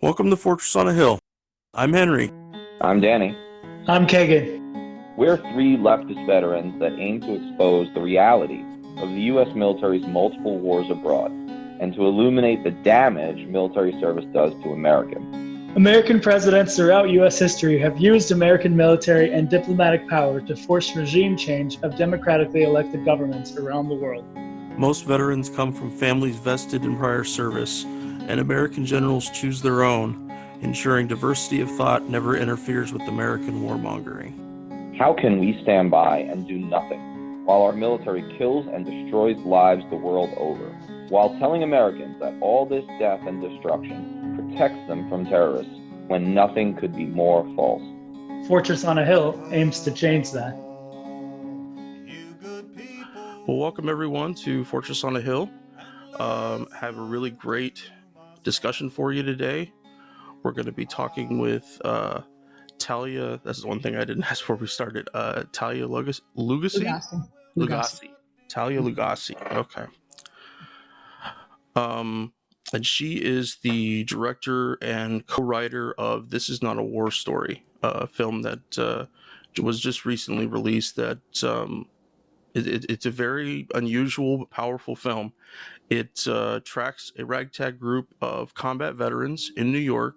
Welcome to Fortress on a Hill. I'm Henry. I'm Danny. I'm Kagan. We're three leftist veterans that aim to expose the reality of the U.S. military's multiple wars abroad and to illuminate the damage military service does to Americans. American presidents throughout U.S. history have used American military and diplomatic power to force regime change of democratically elected governments around the world. Most veterans come from families vested in prior service, and American generals choose their own, ensuring diversity of thought never interferes with American warmongering. How can we stand by and do nothing while our military kills and destroys lives the world over, while telling Americans that all this death and destruction protects them from terrorists when nothing could be more false? Fortress on a Hill aims to change that. Well, welcome everyone to Fortress on a Hill. Have a really great discussion for you today. We're going to be talking with Talia. That's the one thing I didn't ask before we started. Talia Lugacy? Lugacy. Talia Lugacy. Okay. And she is the director and co-writer of This Is Not a War Story, a film that was just recently released. That it's a very unusual, powerful film. It tracks a ragtag group of combat veterans in New York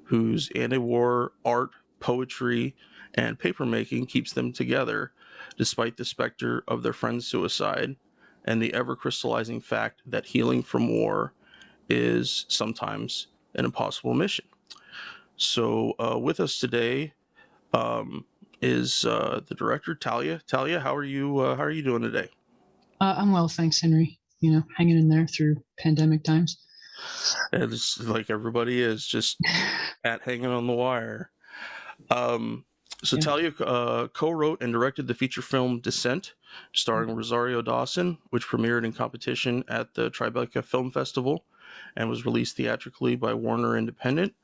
whose anti-war art, poetry, and papermaking keeps them together despite the specter of their friend's suicide and the ever-crystallizing fact that healing from war is sometimes an impossible mission. So with us today is the director, Talia. Talia, how are you doing today? I'm well, thanks, Henry. Hanging in there through pandemic times. It's like everybody is, just hanging on the wire. So Talia co-wrote and directed the feature film Descent, starring Rosario Dawson, which premiered in competition at the Tribeca Film Festival and was released theatrically by Warner Independent.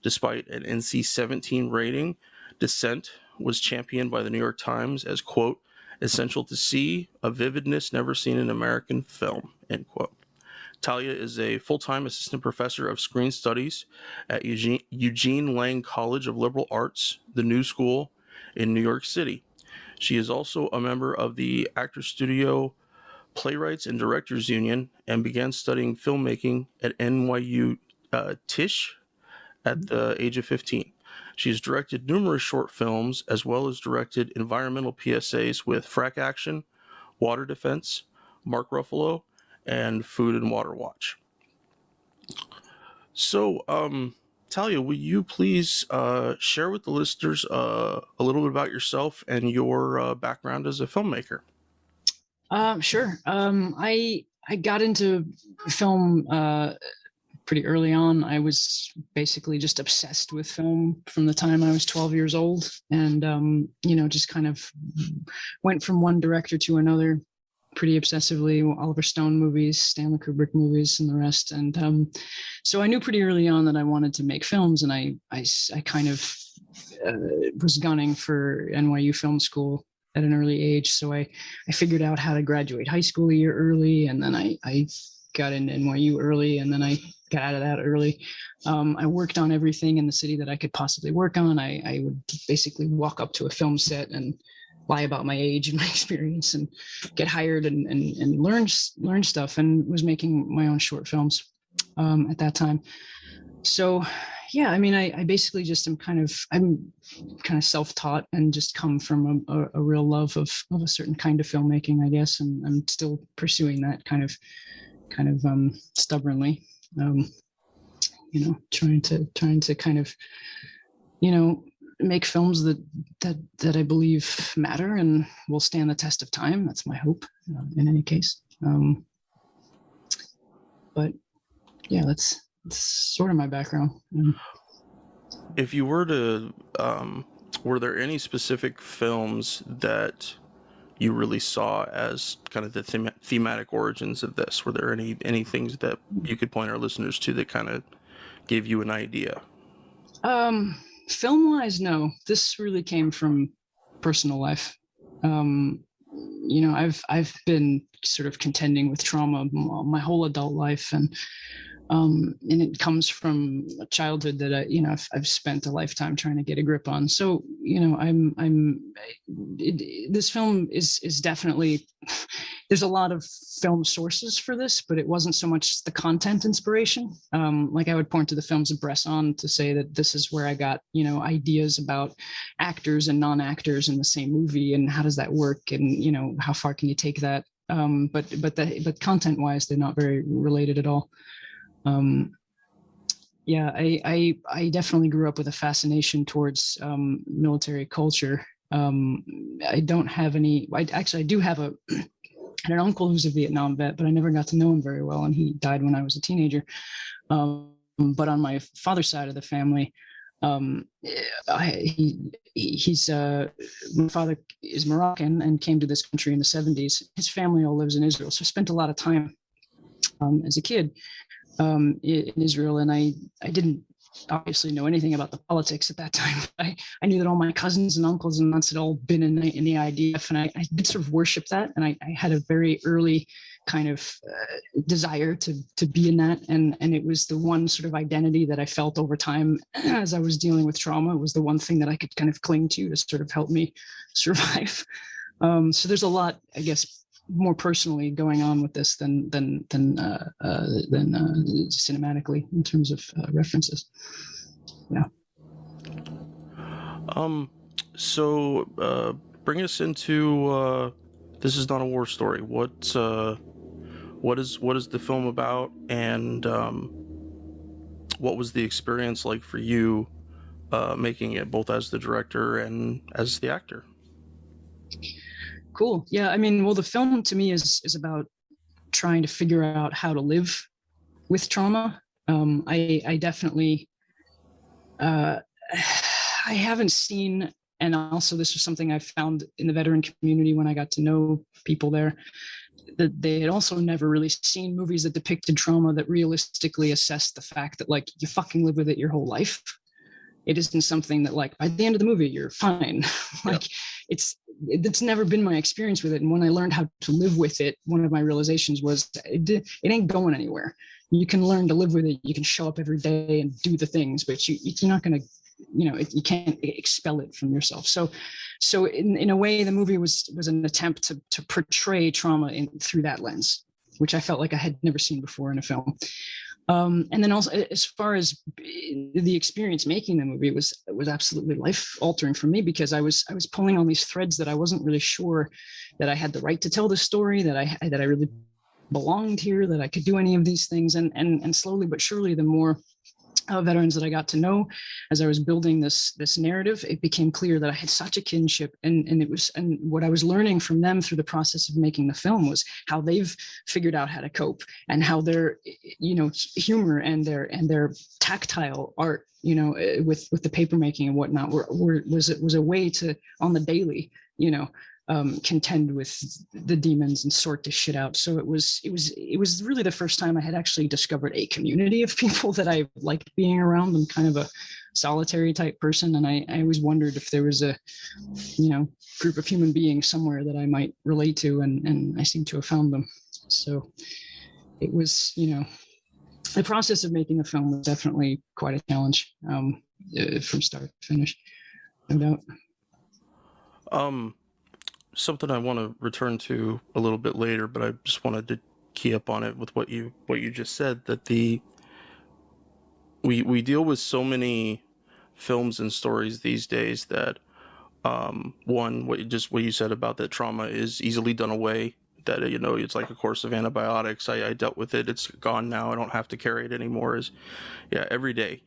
Despite an NC-17 rating, Descent was championed by the New York Times as, quote, essential to see, a vividness never seen in American film, end quote. Talia is a full-time assistant professor of screen studies at Eugene Lang College of Liberal Arts, the New School in New York City. She is also a member of the Actors Studio Playwrights and Directors Union and began studying filmmaking at NYU Tisch at the age of 15. She has directed numerous short films as well as directed environmental PSAs with Frack Action, Water Defense, Mark Ruffalo, and Food and Water Watch. So, Talia, will you please share with the listeners a little bit about yourself and your background as a filmmaker? Sure. I got into film pretty early on. I was basically just obsessed with film from the time I was 12 years old, and just kind of went from one director to another pretty obsessively. Oliver Stone movies, Stanley Kubrick movies, and the rest. And so I knew pretty early on that I wanted to make films, and I kind of was gunning for NYU Film School at an early age. So I figured out how to graduate high school a year early, and then I got into NYU early, and then I got out of that early. I worked on everything in the city that I could possibly work on. I would basically walk up to a film set and lie about my age and my experience and get hired and learn stuff, and was making my own short films at that time. So yeah, I mean, I basically just I'm kind of self-taught and just come from a real love of a certain kind of filmmaking, I guess, and I'm still pursuing that kind of stubbornly, trying to kind of, make films that I believe matter and will stand the test of time. That's my hope, in any case. But yeah, that's sort of my background. If you were to, were there any specific films that you really saw as kind of the thematic origins of this? Were there any things that you could point our listeners to that kind of gave you an idea? Film-wise, no. This really came from personal life. I've been sort of contending with trauma my whole adult life, and And it comes from a childhood that I've spent a lifetime trying to get a grip on. So this film is definitely, there's a lot of film sources for this, but it wasn't so much the content inspiration. Like I would point to the films of Bresson to say that this is where I got ideas about actors and non-actors in the same movie, and how does that work, and how far can you take that. But content wise, they're not very related at all. I definitely grew up with a fascination towards military culture. I don't have any. I do have an uncle who's a Vietnam vet, but I never got to know him very well, and he died when I was a teenager. But on my father's side of the family, he's my father is Moroccan and came to this country in the 70s. His family all lives in Israel, so I spent a lot of time as a kid in Israel, and I didn't obviously know anything about the politics at that time. I knew that all my cousins and uncles and aunts had all been in the IDF, and I did sort of worship that, and I had a very early kind of desire to be in that, and it was the one sort of identity that I felt over time as I was dealing with trauma. It was the one thing that I could kind of cling to sort of help me survive. So there's a lot, I guess, more personally going on with this than cinematically in terms of references. Yeah. So bring us into This Is Not a War Story. What is the film about, and what was the experience like for you making it, both as the director and as the actor? Cool. Yeah. I mean, well, the film to me is about trying to figure out how to live with trauma. I definitely, I haven't seen, and also this was something I found in the veteran community when I got to know people there, that they had also never really seen movies that depicted trauma that realistically assessed the fact that like you fucking live with it your whole life. It isn't something that like by the end of the movie you're fine. Like it's never been my experience with it. And when I learned how to live with it, one of my realizations was it ain't going anywhere. You can learn to live with it. You can show up every day and do the things, but you're not going to, you can't expel it from yourself. So in a way, the movie was an attempt to portray trauma through that lens, which I felt like I had never seen before in a film. And then also, as far as the experience making the movie, it was absolutely life altering for me, because I was pulling on these threads that I wasn't really sure that I had the right to tell this story, that I really belonged here, that I could do any of these things. And slowly but surely, the more veterans that I got to know as I was building this narrative, it became clear that I had such a kinship, and what I was learning from them through the process of making the film was how they've figured out how to cope, and how their humor and their tactile art with the paper making and whatnot was a way to, on the daily, contend with the demons and sort this shit out. So it was really the first time I had actually discovered a community of people that I liked being around. I'm kind of a solitary type person, and I always wondered if there was a group of human beings somewhere that I might relate to, and I seem to have found them. So it was, the process of making a film was definitely quite a challenge, from start to finish, no doubt. Something I want to return to a little bit later, but I just wanted to key up on it with what you just said, that we deal with so many films and stories these days that what you said about that trauma is easily done away, that it's like a course of antibiotics. I dealt with it, it's gone now, I don't have to carry it anymore. Is every day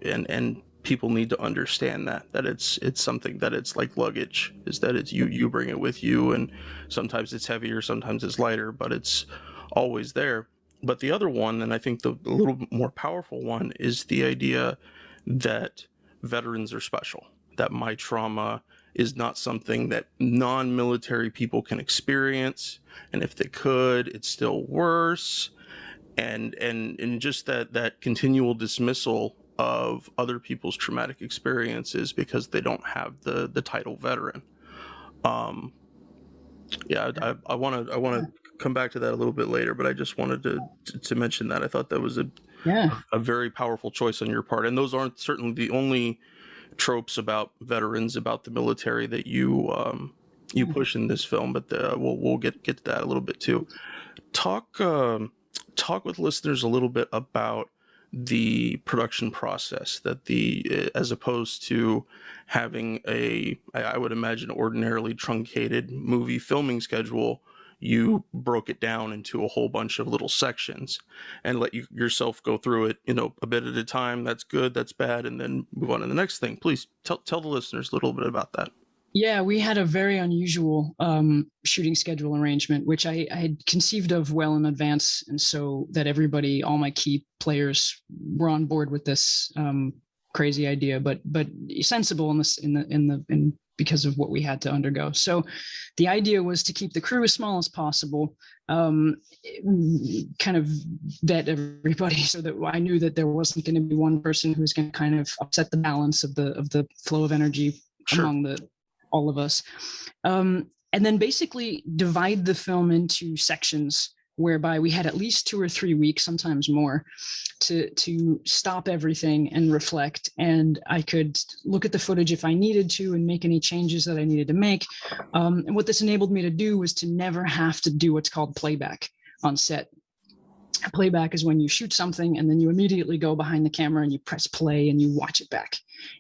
and people need to understand that it's something that it's like luggage, is that it's you bring it with you, and sometimes it's heavier, sometimes it's lighter, but it's always there. But the other one, and I think the little bit more powerful one, is the idea that veterans are special, that my trauma is not something that non-military people can experience, and if they could, it's still worse, and just that continual dismissal of other people's traumatic experiences because they don't have the title veteran. I want to come back to that a little bit later, but I just wanted to mention that. I thought that was Yeah. a very powerful choice on your part. And those aren't certainly the only tropes about veterans, about the military that you push in this film, but we'll get to that a little bit too. Talk with listeners a little bit about the production process, that as opposed to having I would imagine ordinarily truncated movie filming schedule, you broke it down into a whole bunch of little sections and let yourself go through it, a bit at a time. That's good, that's bad, and then move on to the next thing. Please tell the listeners a little bit about that. Yeah, we had a very unusual shooting schedule arrangement, which I had conceived of well in advance, and so that everybody, all my key players, were on board with this crazy idea, but sensible in because of what we had to undergo. So, the idea was to keep the crew as small as possible, kind of vet everybody, so that I knew that there wasn't going to be one person who was going to kind of upset the balance of the flow of energy among all of us, and then basically divide the film into sections whereby we had at least 2 or 3 weeks, sometimes more, to stop everything and reflect. And I could look at the footage if I needed to and make any changes that I needed to make. And what this enabled me to do was to never have to do what's called playback on set. Playback is when you shoot something and then you immediately go behind the camera and you press play and you watch it back.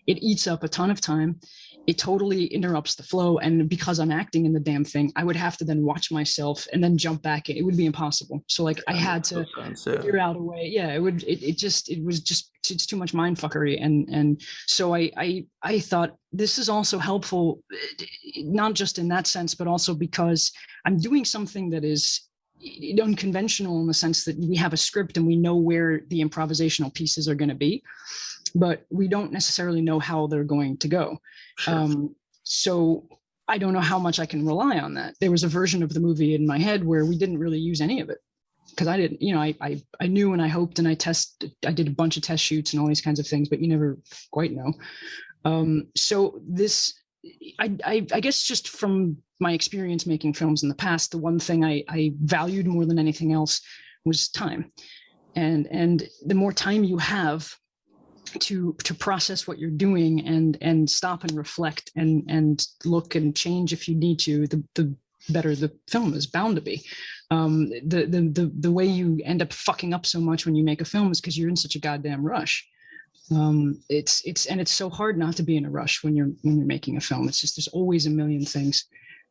It eats up a ton of time. It totally interrupts the flow. And because I'm acting in the damn thing, I would have to then watch myself and then jump back. It would be impossible. So like I had to figure out a way. Yeah, it was too much mind fuckery. And so I thought this is also helpful, not just in that sense, but also because I'm doing something that is unconventional in the sense that we have a script and we know where the improvisational pieces are going to be, but we don't necessarily know how they're going to go. Sure. So I don't know how much I can rely on that. There was a version of the movie in my head where we didn't really use any of it because I didn't, I knew and I hoped and I did a bunch of test shoots and all these kinds of things, but you never quite know. So this, I guess just from my experience making films in the past, the one thing I valued more than anything else was time. And the more time you have to process what you're doing and stop and reflect and look and change if you need to, the better the film is bound to be. The way you end up fucking up so much when you make a film is because you're in such a goddamn rush. It's so hard not to be in a rush when you're making a film. It's just there's always a million things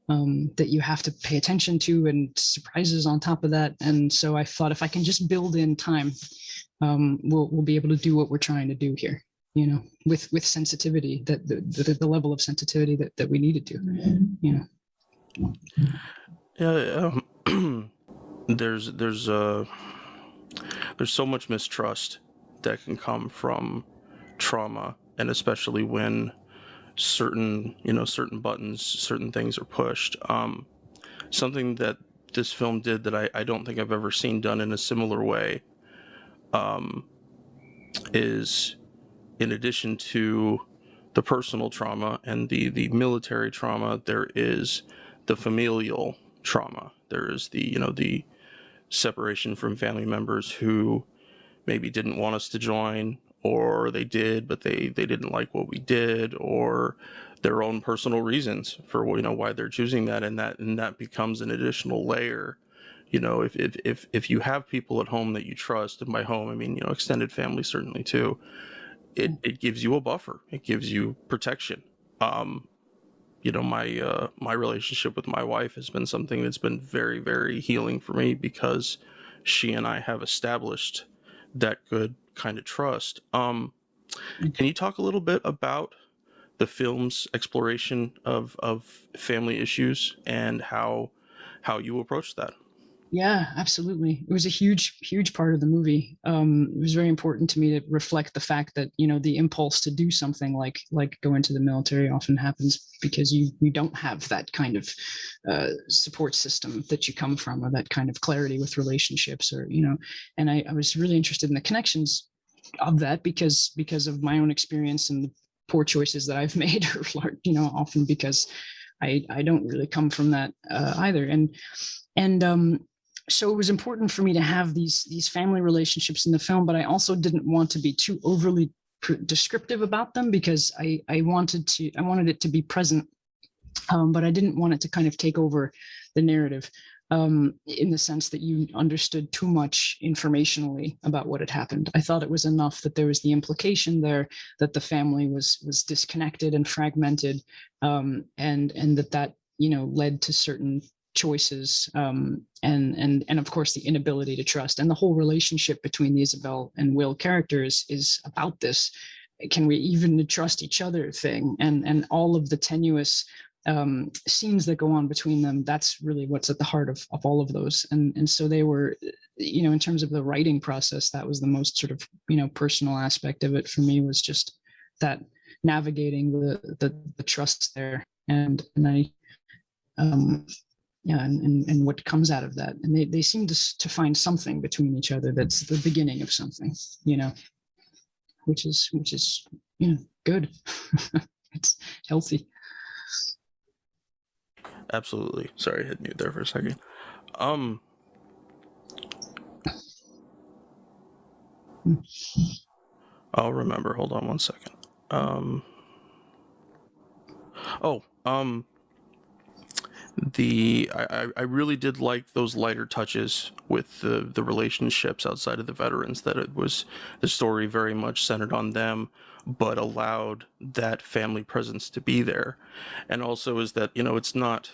that you have to pay attention to and surprises on top of that. And so I thought if I can just build in time, we'll be able to do what we're trying to do here, with sensitivity, that the level of sensitivity that we needed to, Yeah. There's so much mistrust that can come from trauma, and especially when certain buttons, certain things are pushed. Something that this film did that I don't think I've ever seen done in a similar way is, in addition to the personal trauma and the military trauma, there is the familial trauma. There is the separation from family members who maybe didn't want us to join, or they did, but they didn't like what we did, or their own personal reasons for why they're choosing that, and that becomes an additional layer. If you have people at home that you trust, and by home I mean extended family certainly too, it gives you a buffer. It gives you protection. My relationship with my wife has been something that's been very, very healing for me because she and I have established that good kind of trust. Can you talk a little bit about the film's exploration of family issues and how you approach that? Yeah, absolutely. It was a huge, huge part of the movie. It was very important to me to reflect the fact that, the impulse to do something like go into the military often happens because you don't have that kind of support system that you come from, or that kind of clarity with relationships, or, and I was really interested in the connections of that because of my own experience and the poor choices that I've made, often because I don't really come from that either. And so it was important for me to have these family relationships in the film, but I also didn't want to be too overly descriptive about them, because I wanted it to be present, but I didn't want it to kind of take over the narrative, in the sense that you understood too much informationally about what had happened. I thought it was enough that there was the implication there that the family was disconnected and fragmented, and that led to certain choices, and of course the inability to trust, and the whole relationship between the Isabel and Will characters is about this can we even trust each other thing, and all of the tenuous scenes that go on between them. That's really what's at the heart of all of those, and so they were, in terms of the writing process, that was the most sort of personal aspect of it for me, was just that navigating the trust there, and I yeah, and what comes out of that, and they seem to find something between each other that's the beginning of something, which is good. It's healthy. Absolutely. Sorry, I hit mute there for a second. I'll remember. Hold on one second. I really did like those lighter touches with the relationships outside of the veterans, that it was the story very much centered on them, but allowed that family presence to be there. And also is that, it's not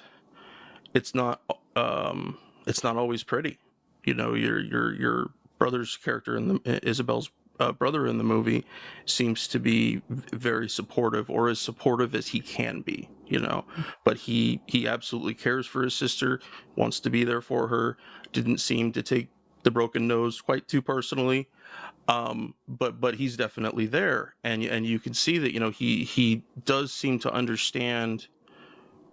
always pretty. Your brother's character in the Isabel's brother in the movie seems to be very supportive, or as supportive as he can be, but he absolutely cares for his sister, wants to be there for her, didn't seem to take the broken nose quite too personally. But he's definitely there, and you can see that he does seem to understand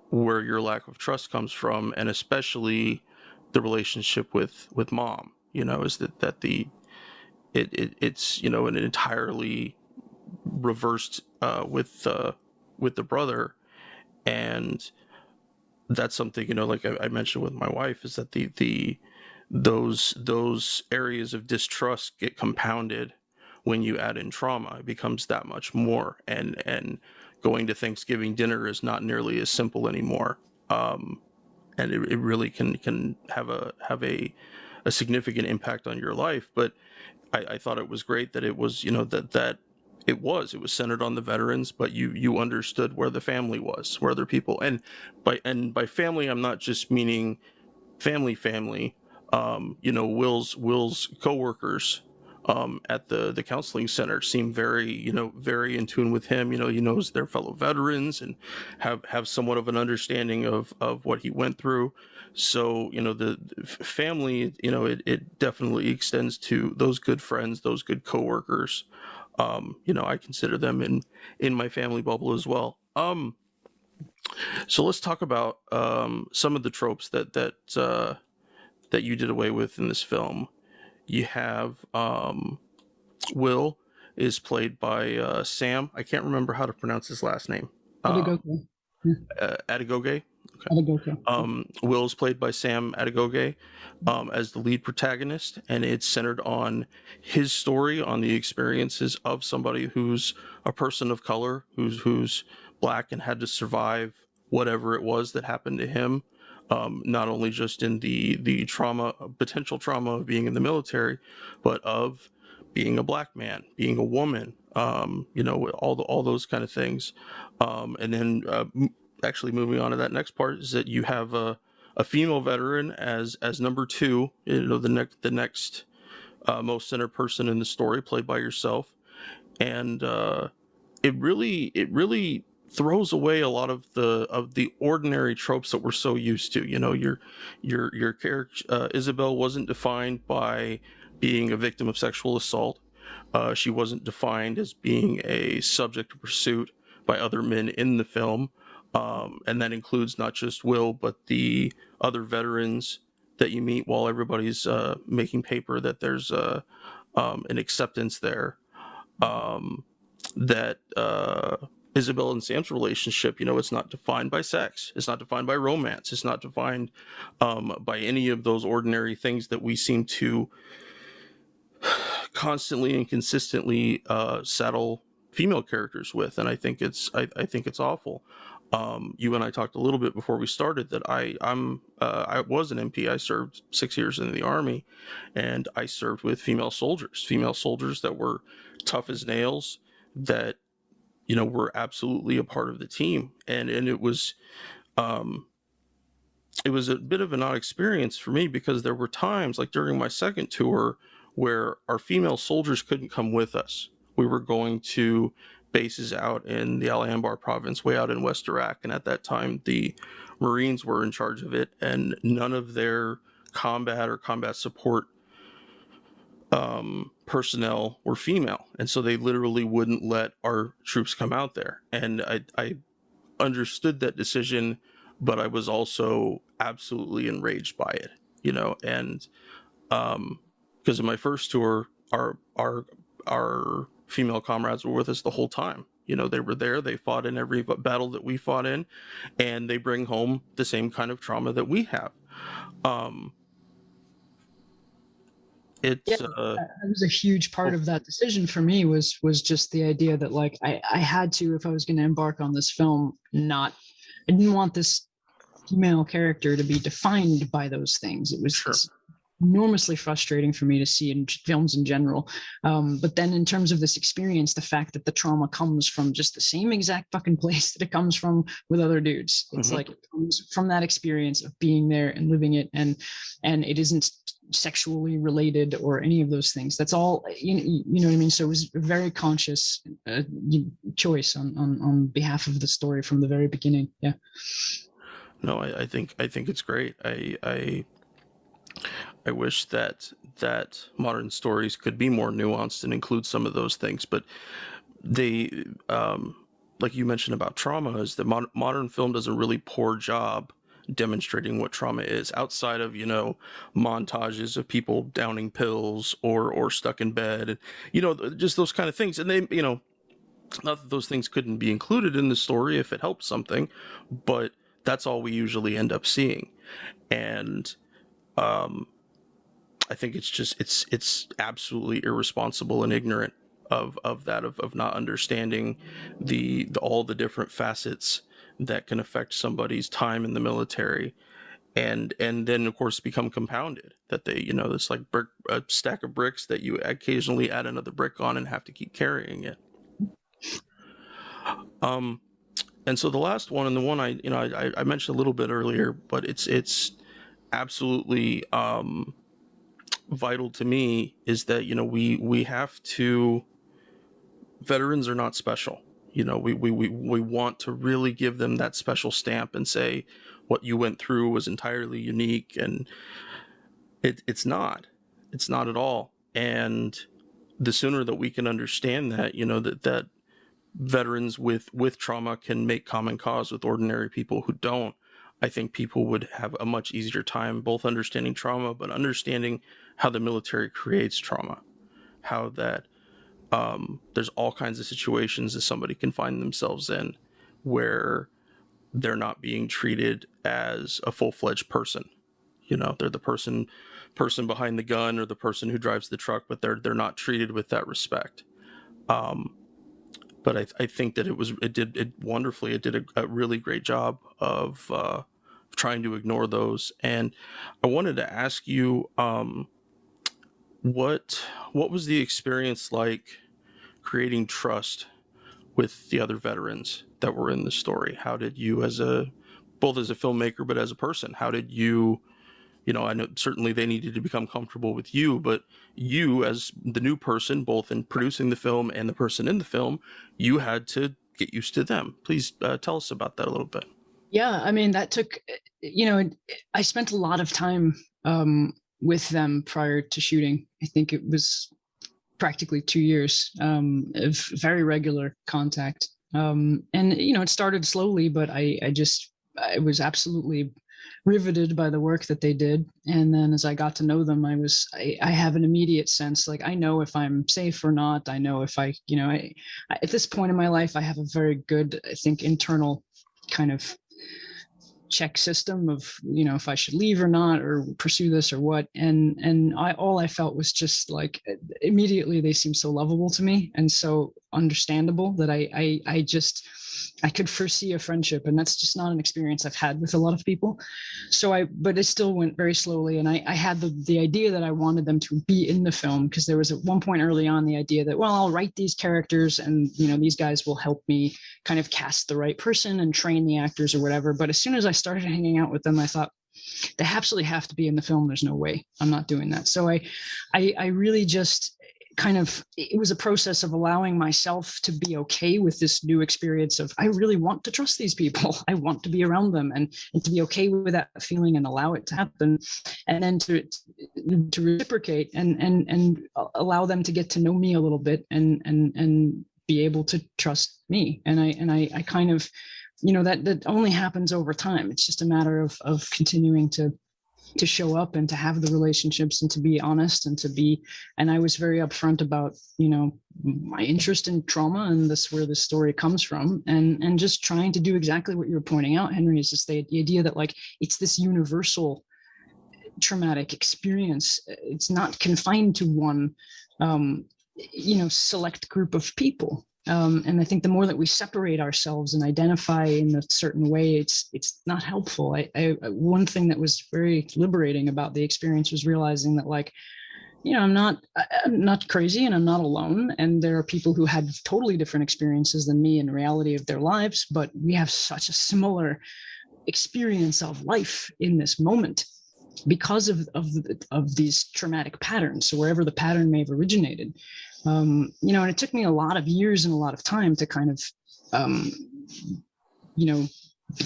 where your lack of trust comes from, and especially the relationship with mom. Is that it's an entirely reversed with the brother, and that's something, like I mentioned with my wife, is that those areas of distrust get compounded when you add in trauma. It becomes that much more, and going to Thanksgiving dinner is not nearly as simple anymore. And it really can have a significant impact on your life. But I thought it was great that it was, that it was centered on the veterans, but you understood where the family was, where other people, and by family, I'm not just meaning family. Will's coworkers at the counseling center seem very very in tune with him. He knows their fellow veterans and have somewhat of an understanding of what he went through. So the family, it definitely extends to those good friends, those good coworkers. I consider them in my family bubble as well. So let's talk about some of the tropes that you did away with in this film. You have Will is played by Sam. I can't remember how to pronounce his last name. Adegoke. Adegoke. Okay. Adegoke. Will is played by Sam Adegoke as the lead protagonist, and it's centered on his story, on the experiences of somebody who's a person of color, who's Black, and had to survive whatever it was that happened to him. Not only just in the trauma, potential trauma of being in the military, but of being a Black man, being a woman, all those kind of things. And then actually moving on to that next part is that you have a female veteran as number two, the next most centered person in the story, played by yourself, and it really throws away a lot of the ordinary tropes that we're so used to. Your character Isabel wasn't defined by being a victim of sexual assault. She wasn't defined as being a subject of pursuit by other men in the film, and that includes not just Will, but the other veterans that you meet while everybody's making paper, that there's an acceptance there. That Isabel and Sam's relationship, it's not defined by sex. It's not defined by romance. It's not defined by any of those ordinary things that we seem to constantly and consistently saddle female characters with. And I think it's awful. You and I talked a little bit before we started that I was an MP. I served 6 years in the Army, and I served with female soldiers that were tough as nails, that were absolutely a part of the team. And it was a bit of an odd experience for me, because there were times, like during my second tour, where our female soldiers couldn't come with us. We were going to bases out in the Al Anbar province, way out in West Iraq, and at that time the Marines were in charge of it, and none of their combat or combat support personnel were female, and so they literally wouldn't let our troops come out there. And I understood that decision, but I was also absolutely enraged by it, and because in my first tour, our female comrades were with us the whole time. They were there, they fought in every battle that we fought in, and they bring home the same kind of trauma that we have. That was a huge part of that decision for me, was just the idea that, like, I had to, if I was going to embark on this film, I didn't want this female character to be defined by those things. It was Sure. enormously frustrating for me to see in films in general. But then in terms of this experience, the fact that the trauma comes from just the same exact fucking place that it comes from with other dudes. It's like, it comes from that experience of being there and living it, and it isn't sexually related or any of those things. That's all, you know what I mean? So it was a very conscious choice on behalf of the story from the very beginning. Yeah. No, I think it's great. I wish that modern stories could be more nuanced and include some of those things, but they, like you mentioned about trauma, is that modern film does a really poor job demonstrating what trauma is, outside of montages of people downing pills or stuck in bed, and just those kind of things. And they, not that those things couldn't be included in the story if it helped something, but that's all we usually end up seeing. And I think it's absolutely irresponsible and ignorant of not understanding all the different facets that can affect somebody's time in the military, and then of course become compounded, that they, it's like a stack of bricks that you occasionally add another brick on and have to keep carrying it. And so the last one, and the one I mentioned a little bit earlier, but it's absolutely vital to me, is that we have to, veterans are not special. We want to really give them that special stamp and say what you went through was entirely unique, and it's not at all. And the sooner that we can understand that, that veterans with trauma can make common cause with ordinary people who don't, I think people would have a much easier time both understanding trauma, but understanding how the military creates trauma, how that there's all kinds of situations that somebody can find themselves in where they're not being treated as a full-fledged person. They're the person behind the gun, or the person who drives the truck, but they're not treated with that respect. But I think that it did wonderfully. It did a really great job of trying to ignore those. And I wanted to ask you, what was the experience like creating trust with the other veterans that were in the story? How did you, both as a filmmaker but as a person, how did you, I know certainly they needed to become comfortable with you, but you as the new person, both in producing the film and the person in the film, you had to get used to them. Please tell us about that a little bit. Yeah, I mean, that took, I spent a lot of time with them prior to shooting. I think it was practically 2 years of very regular contact. And, it started slowly, but I was absolutely riveted by the work that they did. And then as I got to know them, I have an immediate sense, like, I know if I'm safe or not. I know if I, at this point in my life, I have a very good, I think, internal kind of check system of, if I should leave or not, or pursue this or what. And all I felt was just like, immediately they seemed so lovable to me and so understandable that I could foresee a friendship, and that's just not an experience I've had with a lot of people. But it still went very slowly, and I had the idea that I wanted them to be in the film, because there was at one point early on the idea that, well, I'll write these characters, and these guys will help me kind of cast the right person and train the actors or whatever. But as soon as I started hanging out with them, I thought, they absolutely have to be in the film. There's no way I'm not doing that. So I really just kind of, it was a process of allowing myself to be okay with this new experience of, I really want to trust these people. I want to be around them, and to be okay with that feeling and allow it to happen, and then to reciprocate and allow them to get to know me a little bit, and be able to trust me. And I kind of, that only happens over time. It's just a matter of continuing to show up and to have the relationships and to be honest and I was very upfront about, my interest in trauma, and this where this story comes from, and just trying to do exactly what you were pointing out, Henry, is just the idea that, like, it's this universal traumatic experience. It's not confined to one, select group of people. And I think the more that we separate ourselves and identify in a certain way, it's not helpful. One thing that was very liberating about the experience was realizing that, like, I'm not crazy, and I'm not alone. And there are people who had totally different experiences than me in the reality of their lives, but we have such a similar experience of life in this moment because of these traumatic patterns. So wherever the pattern may have originated, and it took me a lot of years and a lot of time to kind of,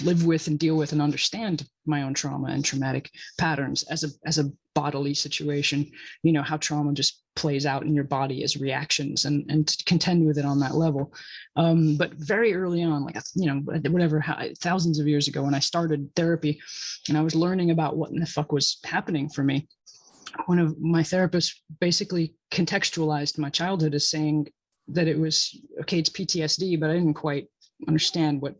live with and deal with and understand my own trauma and traumatic patterns as a bodily situation, how trauma just plays out in your body as reactions, and to contend with it on that level. But very early on, like, thousands of years ago, when I started therapy and I was learning about what in the fuck was happening for me, one of my therapists basically contextualized my childhood as saying that it was, okay, it's PTSD, but I didn't quite understand what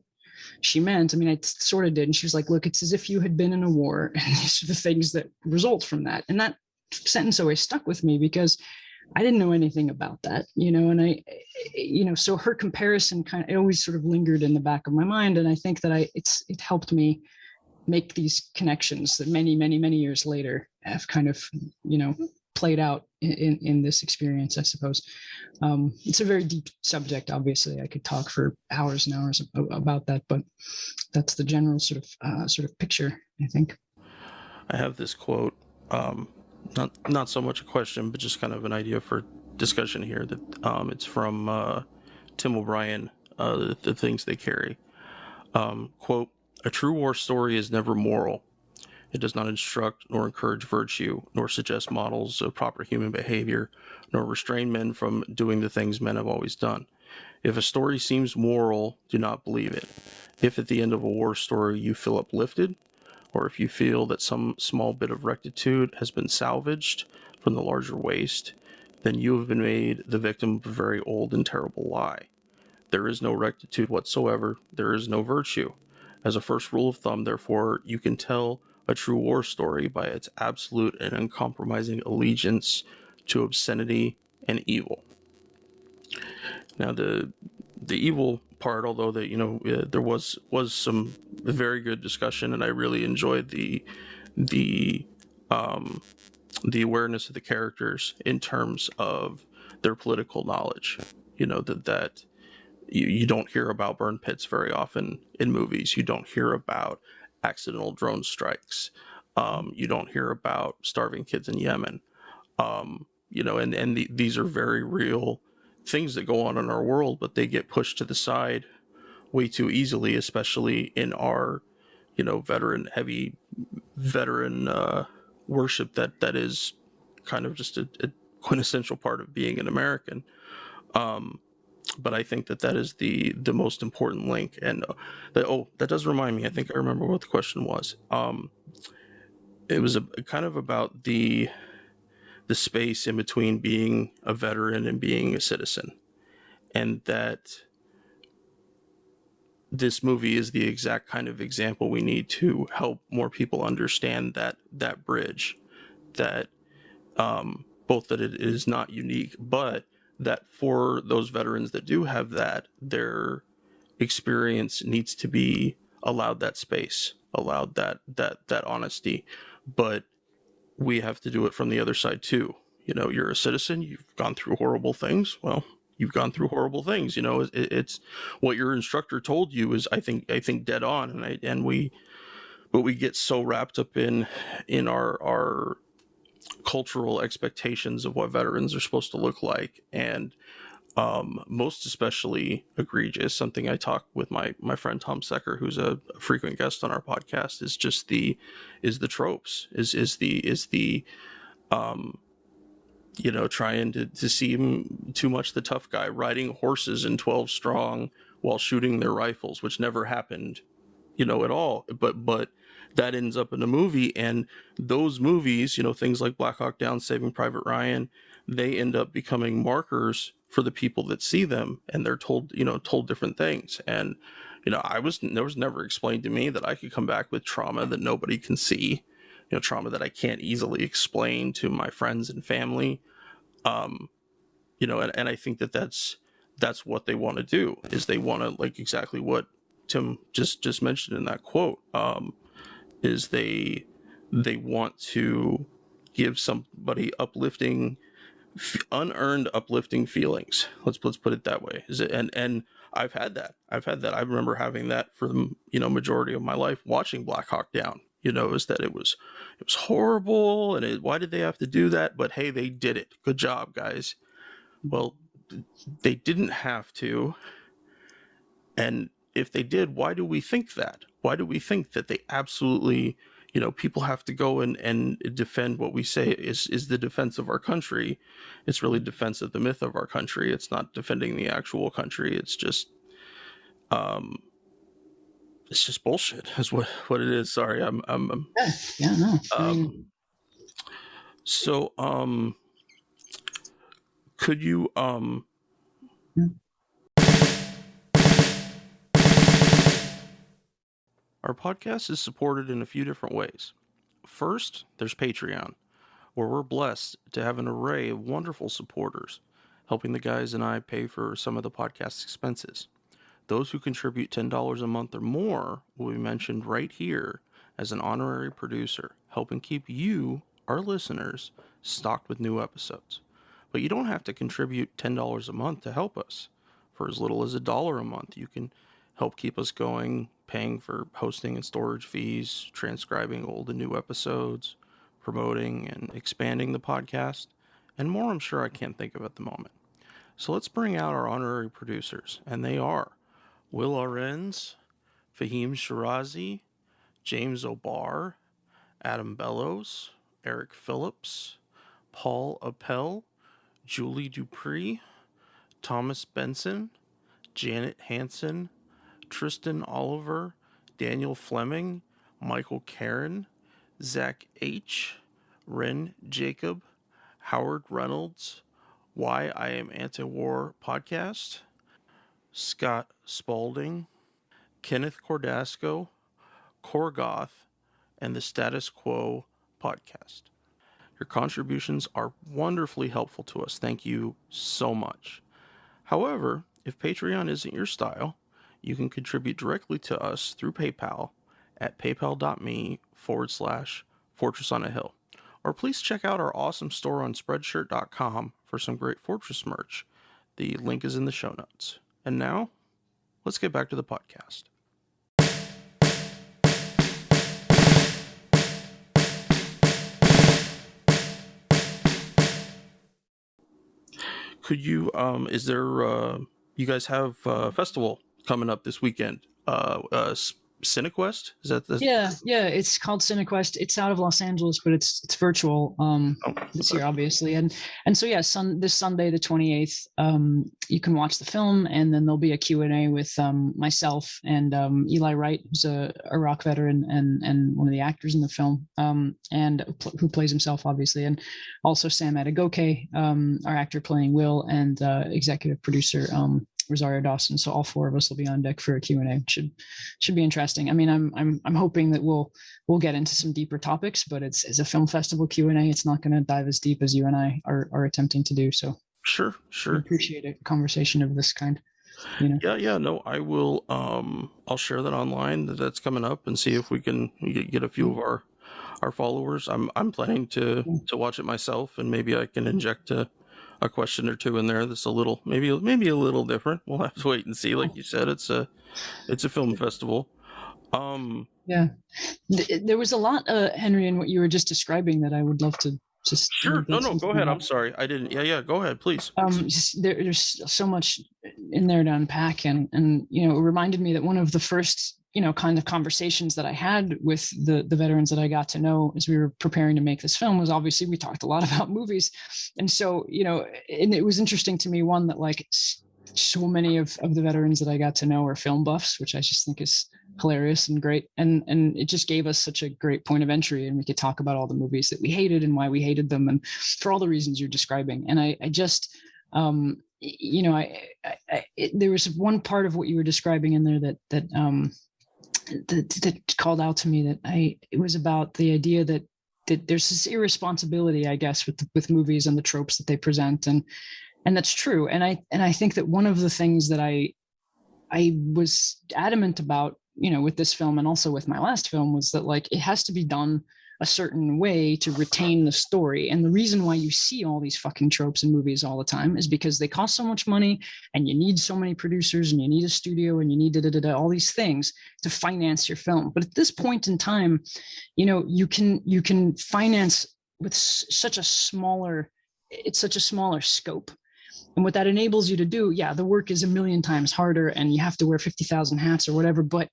she meant. I mean, I sort of did. And she was like, look, it's as if you had been in a war, and these are the things that result from that. And that sentence always stuck with me, because I didn't know anything about that, and so her comparison it always sort of lingered in the back of my mind. And I think that it helped me make these connections that many, many, many years later have kind of, played out in this experience, I suppose. It's a very deep subject. Obviously, I could talk for hours and hours about that, but that's the general sort of picture, I think. I have this quote, not so much a question, but just kind of an idea for discussion here. That it's from Tim O'Brien, the Things They Carry. Quote, "A true war story is never moral. It does not instruct nor encourage virtue, nor suggest models of proper human behavior, nor restrain men from doing the things men have always done. If a story seems moral, do not believe it. If at the end of a war story you feel uplifted, or if you feel that some small bit of rectitude has been salvaged from the larger waste, then you have been made the victim of a very old and terrible lie. There is no rectitude whatsoever. There is no virtue. As a first rule of thumb, therefore, you can tell a true war story by its absolute and uncompromising allegiance to obscenity and evil." Now, the evil part, although that there was some very good discussion, and I really enjoyed the awareness of the characters in terms of their political knowledge. That you don't hear about burn pits very often in movies. You don't hear about accidental drone strikes. You don't hear about starving kids in Yemen. These are very real things that go on in our world, but they get pushed to the side way too easily, especially in our, veteran worship that is kind of just a quintessential part of being an American. but I think that is the most important link. And that does remind me. I think I remember what the question was. It was kind of about the space in between being a veteran and being a citizen, and that this movie is the exact kind of example we need to help more people understand that bridge, that both that it is not unique, but that for those veterans that do have that, their experience needs to be allowed that space, allowed that honesty. But we have to do it from the other side too. You're a citizen, you've gone through horrible things. Well, you've gone through horrible things. It's what your instructor told you is, I think dead on. But we get so wrapped up in our cultural expectations of what veterans are supposed to look like. And most especially egregious, something I talk with my friend Tom Secker, who's a frequent guest on our podcast, is just the tropes, is the trying to seem too much the tough guy, riding horses in 12 strong while shooting their rifles, which never happened at all. But that ends up in a movie, and those movies, things like Black Hawk Down, Saving Private Ryan, they end up becoming markers for the people that see them, and they're told different things. And there was never explained to me that I could come back with trauma that nobody can see, trauma that I can't easily explain to my friends and family. And I think that's what they want to do, is they want to, like exactly what Tim just mentioned in that quote, is they want to give somebody unearned uplifting feelings. Let's put it that way. And I've had that. I remember having that for the majority of my life watching Black Hawk Down. Is that it was horrible, and why did they have to do that? But hey, they did it. Good job, guys. Well, they didn't have to. And if they did, why do we think that? Why do we think that they absolutely, people have to go and defend what we say is the defense of our country? It's really defense of the myth of our country. It's not defending the actual country. It's just bullshit. Is what it is. Sorry, I'm yeah, no. So could you Our podcast is supported in a few different ways. First, there's Patreon, where we're blessed to have an array of wonderful supporters, helping the guys and I pay for some of the podcast's expenses. Those who contribute $10 a month or more will be mentioned right here as an honorary producer, helping keep you, our listeners, stocked with new episodes. But you don't have to contribute $10 a month to help us. For as little as $1 a month, you can help keep us going, paying for hosting and storage fees, transcribing old and new episodes, promoting and expanding the podcast, and more I'm sure I can't think of at the moment. So let's bring out our honorary producers, and they are Will Arens, Fahim Shirazi, James O'Barr, Adam Bellows, Eric Phillips, Paul Appel, Julie Dupree, Thomas Benson, Janet Hansen, Tristan Oliver, Daniel Fleming, Michael Karen, Zach H., Ren Jacob, Howard Reynolds, Why I Am Anti-War Podcast, Scott Spaulding, Kenneth Cordasco, Korgoth, and the Status Quo Podcast. Your contributions are wonderfully helpful to us. Thank you so much. However, if Patreon isn't your style, you can contribute directly to us through PayPal at paypal.me/Fortress on a Hill. Or please check out our awesome store on Spreadshirt.com for some great Fortress merch. The link is in the show notes. And now, let's get back to the podcast. Could you, is there, you guys have a festival coming up this weekend, CineQuest? Is that the? Yeah, it's called CineQuest. It's out of Los Angeles, but it's virtual this year, obviously. And so yeah, this Sunday the 28th, you can watch the film, and then there'll be a Q&A with myself and Eli Wright, who's a Iraq veteran and one of the actors in the film, and who plays himself, obviously, and also Sam Adegoke, our actor playing Will, and executive producer Rosario Dawson. So all four of us will be on deck for a Q&A. Should be interesting. I mean, I'm hoping that we'll get into some deeper topics, but it's a film festival Q&A. It's not going to dive as deep as you and I are attempting to do. So Sure. I appreciate a conversation of this kind. You know? Yeah. No, I will. I'll share that online. That's coming up, and see if we can get a few of our followers. I'm planning to watch it myself, and maybe I can inject a question or two in there that's a little maybe a little different. We'll have to wait and see. Like you said, it's a film festival. Yeah, there was a lot, Henry, in what you were just describing that I would love to just. Sure. No, go ahead. I'm sorry. I didn't. Yeah. Go ahead, please. There's so much in there to unpack, and it reminded me that one of the first kind of conversations that I had with the veterans that I got to know as we were preparing to make this film was, obviously, we talked a lot about movies. And so, and it was interesting to me, one, that like so many of the veterans that I got to know are film buffs, which I just think is hilarious and great. And it just gave us such a great point of entry, and we could talk about all the movies that we hated and why we hated them, and for all the reasons you're describing. And I just, there was one part of what you were describing in there that called out to me, that it was about the idea that there's this irresponsibility, I guess, with movies and the tropes that they present, and that's true. And I think that one of the things that I was adamant about, with this film and also with my last film, was that like it has to be done a certain way to retain the story. And the reason why you see all these fucking tropes in movies all the time is because they cost so much money, and you need so many producers, and you need a studio, and you need all these things to finance your film. But at this point in time, you can finance with such a smaller scope. And what that enables you to do, the work is a million times harder, and you have to wear 50,000 hats or whatever, but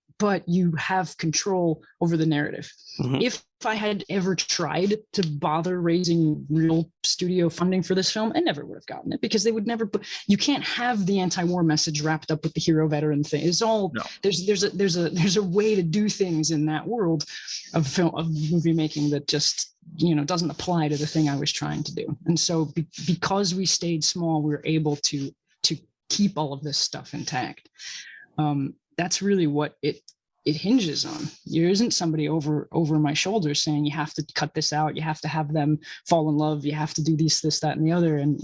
you have control over the narrative. Mm-hmm. If I had ever tried to bother raising real studio funding for this film, I never would have gotten it, because they would never. You can't have the anti-war message wrapped up with the hero veteran thing. It's all there's a way to do things in that world of movie making that just doesn't apply to the thing I was trying to do. And so because we stayed small, we were able to keep all of this stuff intact. That's really what it hinges on. There isn't somebody over my shoulder saying, you have to cut this out, you have to have them fall in love, you have to do this, that, and the other. And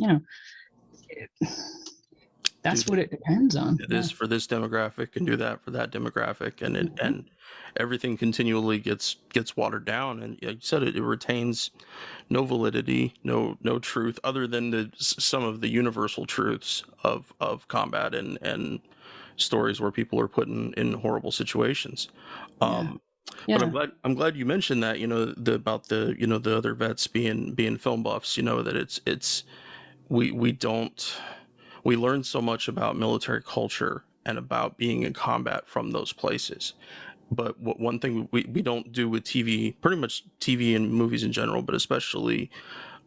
that's what it depends on. It is for this demographic, and do that for that demographic, and and everything continually gets watered down. And like you said, it retains no validity, no truth, other than some of the universal truths of combat and stories where people are put in horrible situations. But I'm glad you mentioned that, about the other vets being film buffs, that it's we learn so much about military culture and about being in combat from those places. But one thing we don't do with TV, pretty much TV and movies in general, but especially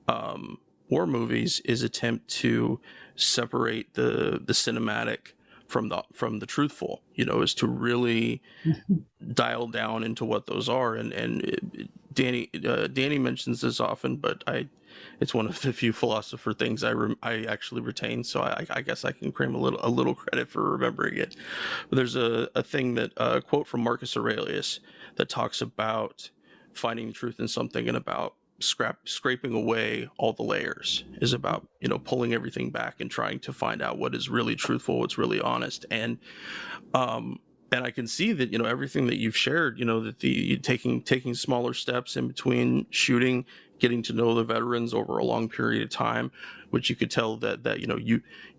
war movies, is attempt to separate the cinematic from the truthful, is to really dial down into what those are. And Danny mentions this often, but it's one of the few philosopher things I actually retain. So I guess I can claim a little credit for remembering it. But there's a thing that a quote from Marcus Aurelius that talks about finding the truth in something, and about scraping away all the layers, is about pulling everything back and trying to find out what is really truthful, what's really honest. And I can see that everything that you've shared, that the taking smaller steps in between shooting, getting to know the veterans over a long period of time, which you could tell that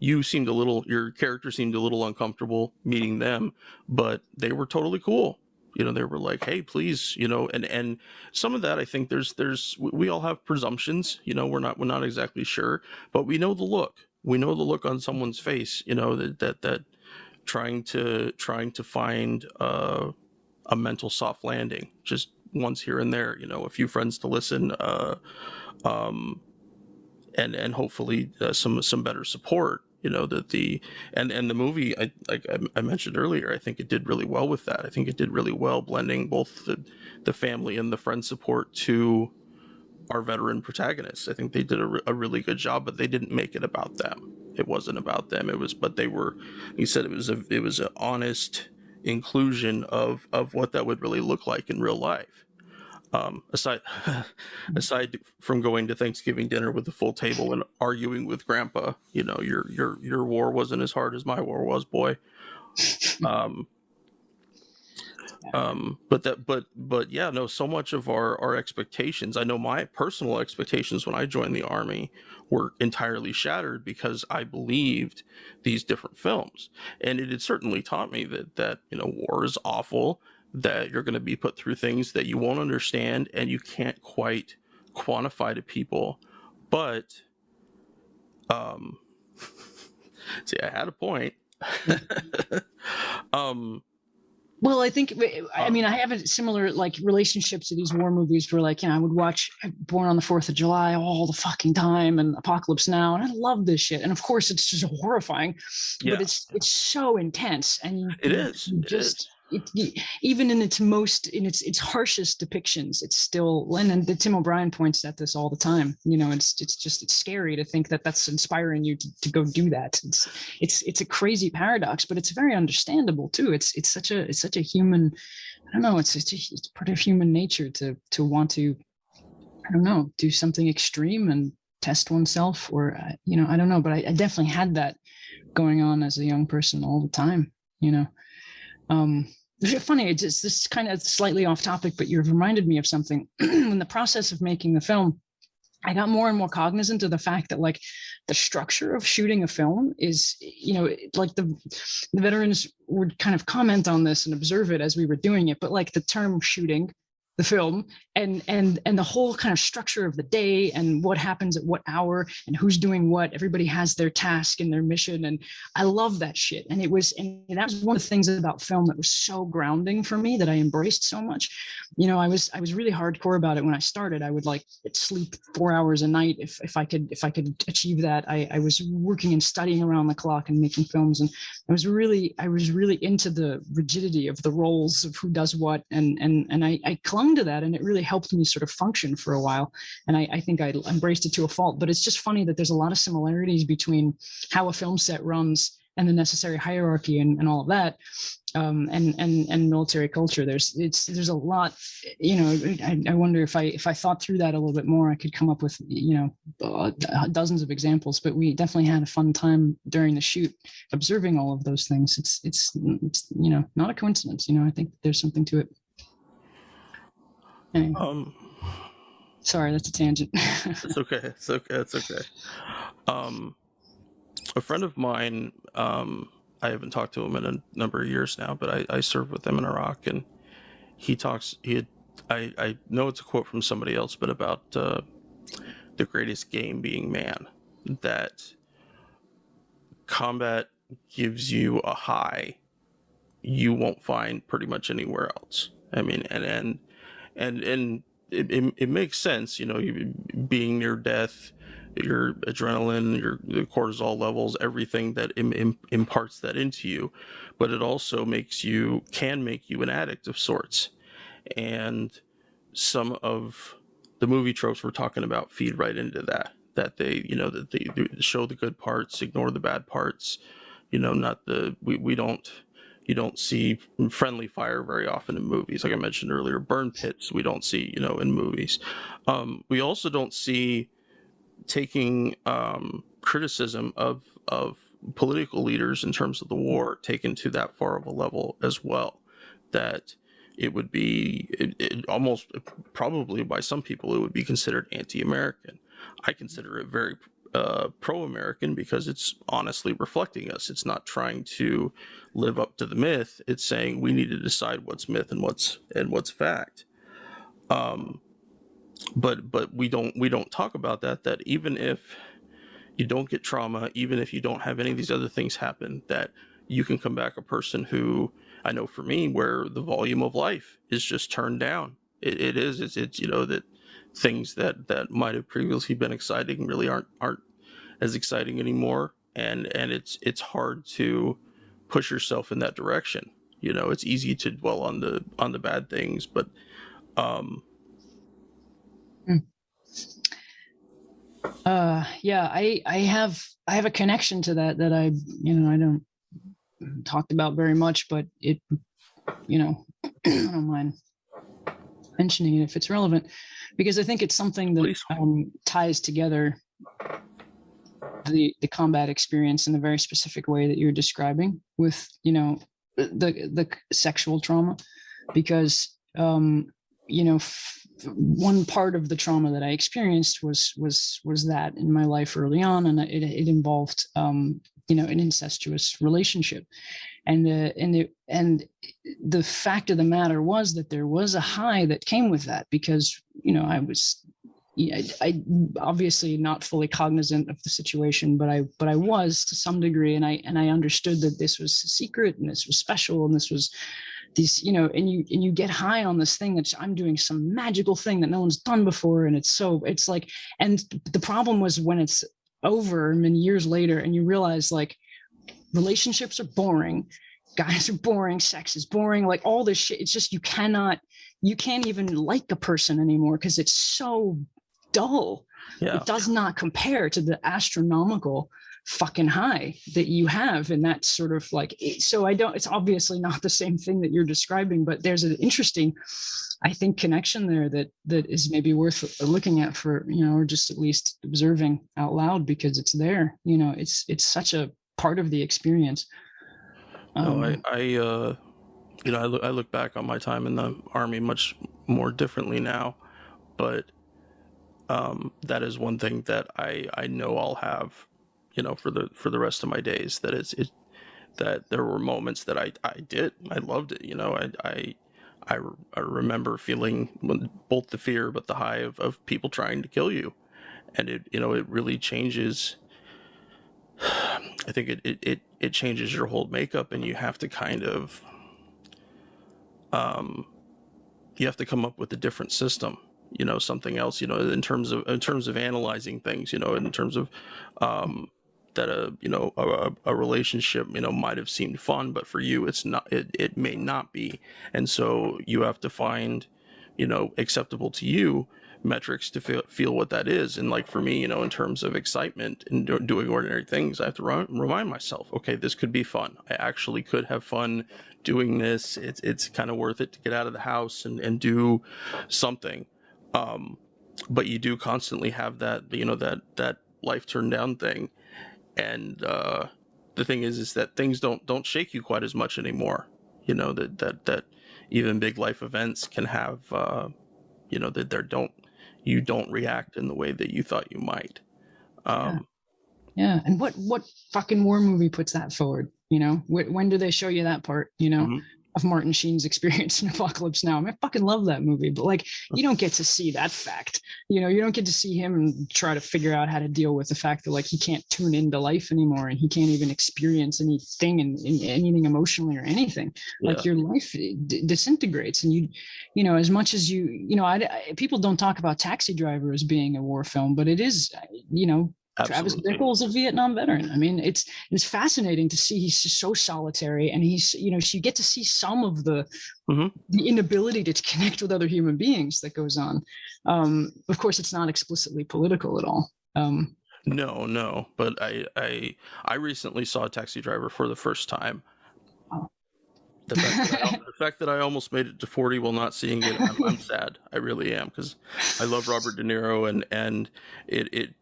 you seemed your character seemed a little uncomfortable meeting them, but they were totally cool. They were like, hey, please, and some of that, I think we all have presumptions, we're not exactly sure, but we know the look on someone's face, that trying to find a mental soft landing, just once here and there, a few friends to listen, and hopefully some better support. That the movie, like I mentioned earlier, I think it did really well with that. I think it did really well blending both the family and the friend support to our veteran protagonists. I think they did a really good job, but they didn't make it about them. It wasn't about them. But they were. He said it was an honest inclusion of what that would really look like in real life. Aside from going to Thanksgiving dinner with the full table and arguing with Grandpa, your war wasn't as hard as my war was, boy. But yeah, no, so much of our expectations, I know my personal expectations when I joined the Army were entirely shattered because I believed these different films. And it had certainly taught me that war is awful, that you're going to be put through things that you won't understand and you can't quite quantify to people. But see, I had a point. Well, I think, I mean, I have a similar like relationship to these war movies where like, I would watch Born on the 4th of July all the fucking time and Apocalypse Now. And I love this shit. And of course it's just horrifying, but it's so intense. And it is. Even in its harshest depictions, it's still, and Tim O'Brien points at this all the time. It's scary to think that that's inspiring you to go do that. It's a crazy paradox, but it's very understandable too. It's such a human, I don't know, it's part of human nature to want to, I don't know, do something extreme and test oneself, or I don't know, but I definitely had that going on as a young person all the time. It's funny, this is kind of slightly off topic, but you've reminded me of something. In the process of making the film, I got more and more cognizant of the fact that like the structure of shooting a film is, like the veterans would kind of comment on this and observe it as we were doing it, but like the term shooting the film and the whole kind of structure of the day and what happens at what hour and who's doing what, everybody has their task and their mission, and I love that shit. And that was one of the things about film that was so grounding for me, that I embraced so much. I was really hardcore about it when I started. I would like sleep 4 hours a night if I could achieve that. I was working and studying around the clock and making films, and I was really into the rigidity of the roles of who does what, and I clung to that, and it really helped me sort of function for a while. And I think I embraced it to a fault. But it's just funny that there's a lot of similarities between how a film set runs and the necessary hierarchy and all of that, and military culture. There's a lot. I wonder if I thought through that a little bit more, I could come up with dozens of examples. But we definitely had a fun time during the shoot, observing all of those things. It's not a coincidence. I think there's something to it. Anyway. Sorry, that's a tangent. It's okay. It's okay. A friend of mine, I haven't talked to him in a number of years now, but I served with him in Iraq, and I know it's a quote from somebody else, but about the greatest game being man, that combat gives you a high you won't find pretty much anywhere else. I mean, and it makes sense, you being near death, your adrenaline, your cortisol levels, everything that imparts that into you, but it also can make you an addict of sorts. And some of the movie tropes we're talking about feed right into that they show the good parts, ignore the bad parts, you don't see friendly fire very often in movies. Like I mentioned earlier, burn pits we don't see, in movies. We also don't see taking criticism of political leaders in terms of the war taken to that far of a level as well. That it would be almost, probably by some people, it would be considered anti-American. I consider it very pro-American, because it's honestly reflecting us. It's not trying to live up to the myth. It's saying we need to decide what's myth and what's fact. But we don't talk about that even if you don't get trauma, even if you don't have any of these other things happen, that you can come back a person who, I know for me, where the volume of life is just turned down. It's you know, that things that might have previously been exciting really aren't as exciting anymore, and it's hard to push yourself in that direction. You know, it's easy to dwell on the bad things, but yeah, I have a connection to that I, you know, I don't talked about very much, but it, you know, I don't mind mentioning it if it's relevant, because I think it's something that ties together the combat experience in a very specific way that you're describing with, you know, the sexual trauma, because you know, one part of the trauma that I experienced was that in my life early on, and it involved you know, an incestuous relationship, and the fact of the matter was that there was a high that came with that, because, you know, I obviously not fully cognizant of the situation, but I was to some degree, and I understood that this was secret and this was special and this was these, you know, and you get high on this thing that I'm doing some magical thing that no one's done before, and it's like, and the problem was when it's over many years later and you realize, like, relationships are boring, guys are boring, sex is boring, like all this shit, it's just you can't even like a person anymore because it's so dull. Yeah. It does not compare to the astronomical fucking high that you have in that sort of like, so it's obviously not the same thing that you're describing, but there's an interesting, I think, connection there that is maybe worth looking at for, you know, or just at least observing out loud, because it's there, you know, it's such a part of the experience. No, I you know, I look back on my time in the Army much more differently now, but that is one thing that I know I'll have, you know, for the rest of my days, that that there were moments that I loved it, you know. I remember feeling both the fear but the high of people trying to kill you, and it, you know, it really changes. I think it changes your whole makeup, and you have to kind of you have to come up with a different system, you know, something else, you know, in terms of analyzing things, you know, in terms of that you know, a relationship, you know, might have seemed fun, but for you it's not, it may not be, and so you have to find, you know, acceptable to you metrics to feel what that is. And like for me, you know, in terms of excitement and doing ordinary things, I have to remind myself, okay, this could be fun, I actually could have fun doing this, it's kind of worth it to get out of the house and do something. But you do constantly have that, you know, that life turned down thing, and the thing is that things don't shake you quite as much anymore, you know, that even big life events can have you know, that you don't react in the way that you thought you might. Yeah. And what fucking war movie puts that forward? You know, when do they show you that part, you know, of Martin Sheen's experience in Apocalypse Now? I mean, I fucking love that movie, but like, you don't get to see that fact. You know, you don't get to see him try to figure out how to deal with the fact that, like, he can't tune into life anymore, and he can't even experience anything in anything emotionally or anything. Yeah. Like, your life disintegrates, and you know, as much as you know, people don't talk about Taxi Driver as being a war film, but it is, you know. Absolutely. Travis Bickle is a Vietnam veteran. I mean, it's fascinating to see he's so solitary, and he's, you know, so you get to see some of the inability to connect with other human beings that goes on. Of course, it's not explicitly political at all. No, but I recently saw Taxi Driver for the first time. Oh. The fact that I almost made it to 40 while not seeing it, I'm sad. I really am, because I love Robert De Niro, and it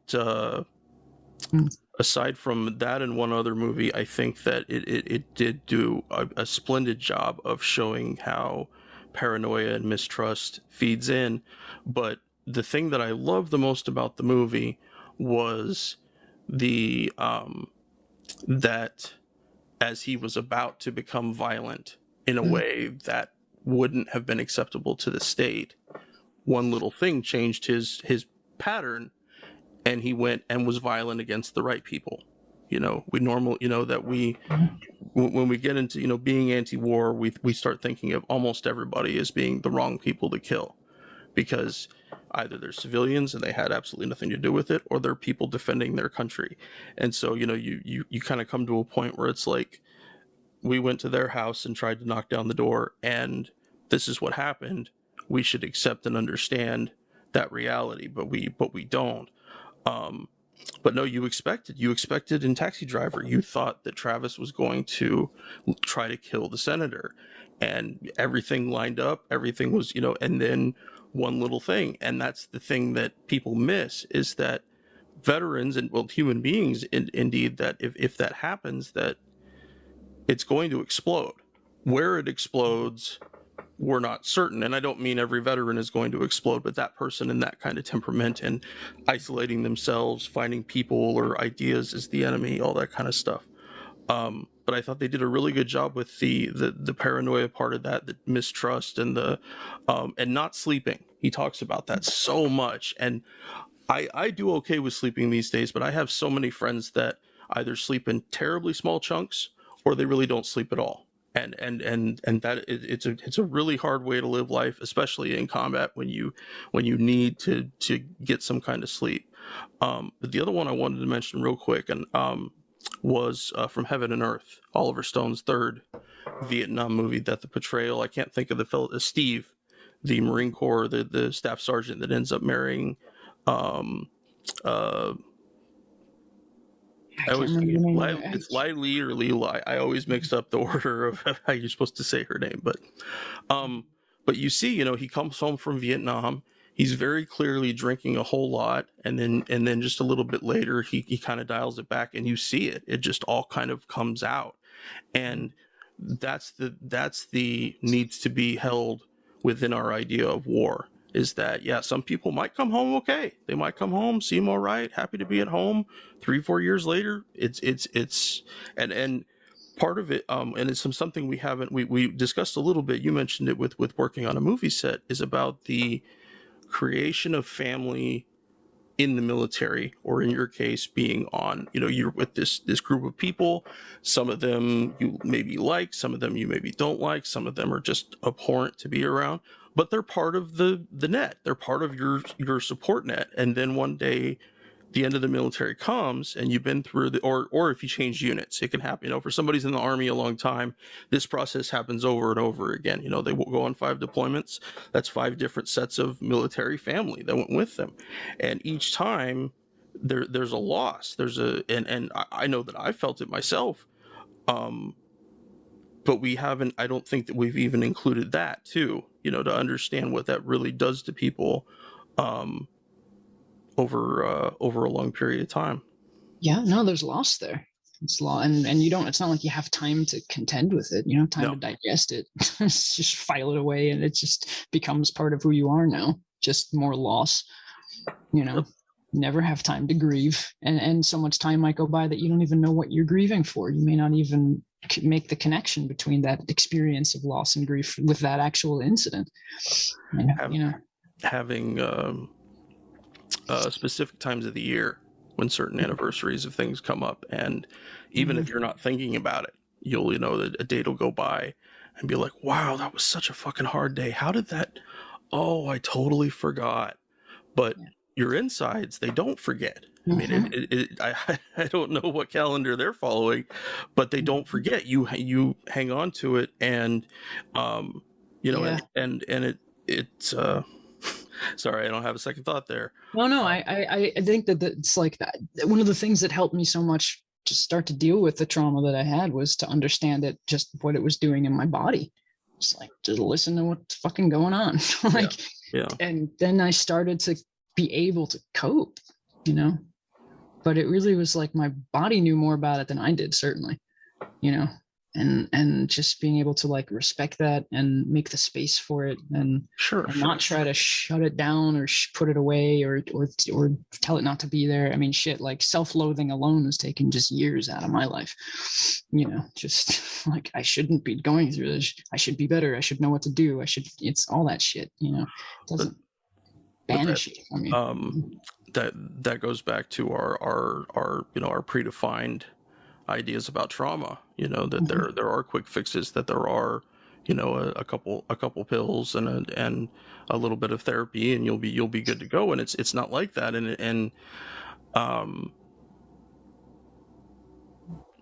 aside from that and one other movie, I think that it did do a splendid job of showing how paranoia and mistrust feeds in. But the thing that I loved the most about the movie was the that as he was about to become violent in a way that wouldn't have been acceptable to the state, one little thing changed his pattern, and he went and was violent against the right people, We normal, that when we get into, being anti-war, we start thinking of almost everybody as being the wrong people to kill, because either they're civilians and they had absolutely nothing to do with it, or they're people defending their country. And so, you kind of come to a point where it's like, we went to their house and tried to knock down the door, and this is what happened. We should accept and understand that reality, but we don't. But no, you expected in Taxi Driver, you thought that Travis was going to try to kill the senator, and everything lined up, everything was, and then one little thing. And that's the thing that people miss, is that veterans and, well, human beings, indeed, that if that happens, that it's going to explode. Where it explodes, we're not certain. And I don't mean every veteran is going to explode, but that person in that kind of temperament and isolating themselves, finding people or ideas as the enemy, all that kind of stuff. But I thought they did a really good job with the paranoia part of that, the mistrust, and and not sleeping. He talks about that so much. And I do okay with sleeping these days, but I have so many friends that either sleep in terribly small chunks, or they really don't sleep at all. And that it's a really hard way to live life, especially in combat, when you need to get some kind of sleep. But the other one I wanted to mention real quick, and was From Heaven and Earth, Oliver Stone's third Vietnam movie. That the portrayal, I can't think of the fellow, Steve, the Marine Corps, the staff sergeant that ends up marrying I always it's Lai Li or Li Lai. I always mix up the order of how you're supposed to say her name, but you see, he comes home from Vietnam. He's very clearly drinking a whole lot, and then just a little bit later, he kind of dials it back, and you see it. It just all kind of comes out, and that's the needs to be held within our idea of war. Is that, yeah, some people might come home okay. They might come home, seem all right, happy to be at home. 3-4 years later, it's and part of it, and it's something we discussed a little bit. You mentioned it with working on a movie set, is about the creation of family in the military, or in your case, being on, you're with this group of people. Some of them you maybe like, some of them you maybe don't like, some of them are just abhorrent to be around, but they're part of the net. They're part of your support net. And then one day, the end of the military comes, and you've been through or if you change units, it can happen. For somebody's in the Army a long time, this process happens over and over again. They will go on 5 deployments. That's 5 different sets of military family that went with them, and each time there's a loss. And I know that I felt it myself, but we haven't. I don't think that we've even included that too. To understand what that really does to people. Over a long period of time. Yeah, no, there's loss there. It's law, and you don't. It's not like you have time to contend with it. Time to digest it. Just file it away, and it just becomes part of who you are now. Just more loss. Yep. Never have time to grieve, and so much time might go by that you don't even know what you're grieving for. You may not even make the connection between that experience of loss and grief with that actual incident. Having specific times of the year when certain anniversaries of things come up, and even if you're not thinking about it, you'll that a date will go by and be like, wow, that was such a fucking hard day. How did that? Oh, I totally forgot. But your insides, they don't forget. I mean, I don't know what calendar they're following, but they don't forget. You hang on to it, and and it's sorry, I don't have a second thought there. No, I think that it's like that. One of the things that helped me so much to start to deal with the trauma that I had was to understand it, just what it was doing in my body. Just like, just listen to what's fucking going on. And then I started to be able to cope, but it really was like my body knew more about it than I did, certainly, and just being able to like respect that and make the space for it, and not try to shut it down or put it away or tell it not to be there. I mean, shit, like self-loathing alone has taken just years out of my life. Just like, I shouldn't be going through this. I should be better. I should know what to do. It's all that shit, it doesn't banish it. I mean, that goes back to our predefined ideas about trauma. That there are quick fixes, that there are a couple pills and a little bit of therapy, and you'll be good to go. And it's not like that. And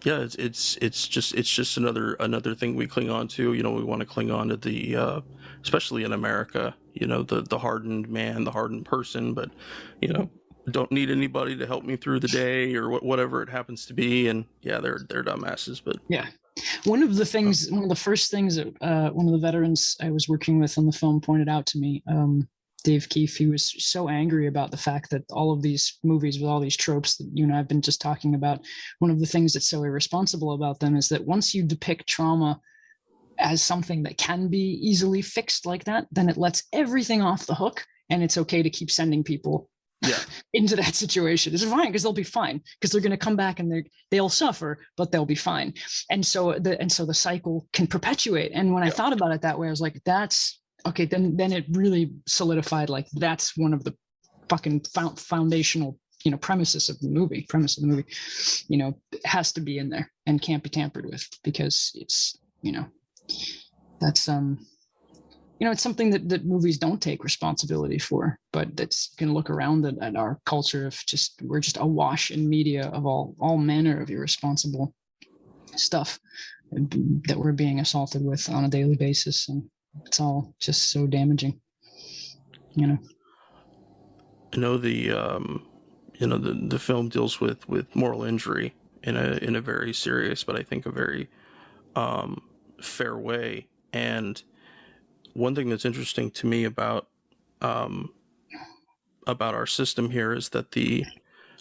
yeah, it's just another thing we cling on to. We want to cling on to the especially in America, the hardened man, the hardened person, but don't need anybody to help me through the day or whatever it happens to be. And yeah, they're dumbasses. But yeah, one of the first things that one of the veterans I was working with on the film pointed out to me, Dave Keefe, he was so angry about the fact that all of these movies with all these tropes that you and I've been just talking about, one of the things that's so irresponsible about them is that once you depict trauma as something that can be easily fixed like that, then it lets everything off the hook, and it's okay to keep sending people into that situation. It's fine, because they'll be fine, because they're going to come back and they'll suffer, but they'll be fine. And so the cycle can perpetuate. And when I thought about it that way, I was like, that's okay. Then it really solidified, like, that's one of the fucking foundational premise of the movie, has to be in there and can't be tampered with, because it's that's it's something that movies don't take responsibility for, but that's, you can look around at our culture of we're just awash in media of all manner of irresponsible stuff that we're being assaulted with on a daily basis, and it's all just so damaging. I know the film deals with moral injury in a very serious, but I think a very fair way. And one thing that's interesting to me about our system here is that the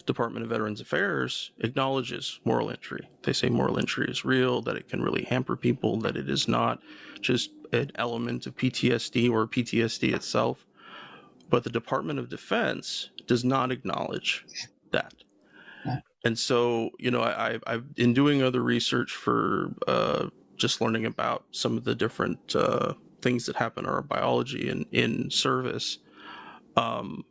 Department of Veterans Affairs acknowledges moral injury. They say moral injury is real, that it can really hamper people, that it is not just an element of PTSD or PTSD itself. But the Department of Defense does not acknowledge that. And so, I've in doing other research for just learning about some of the different things that happen in our biology in service. What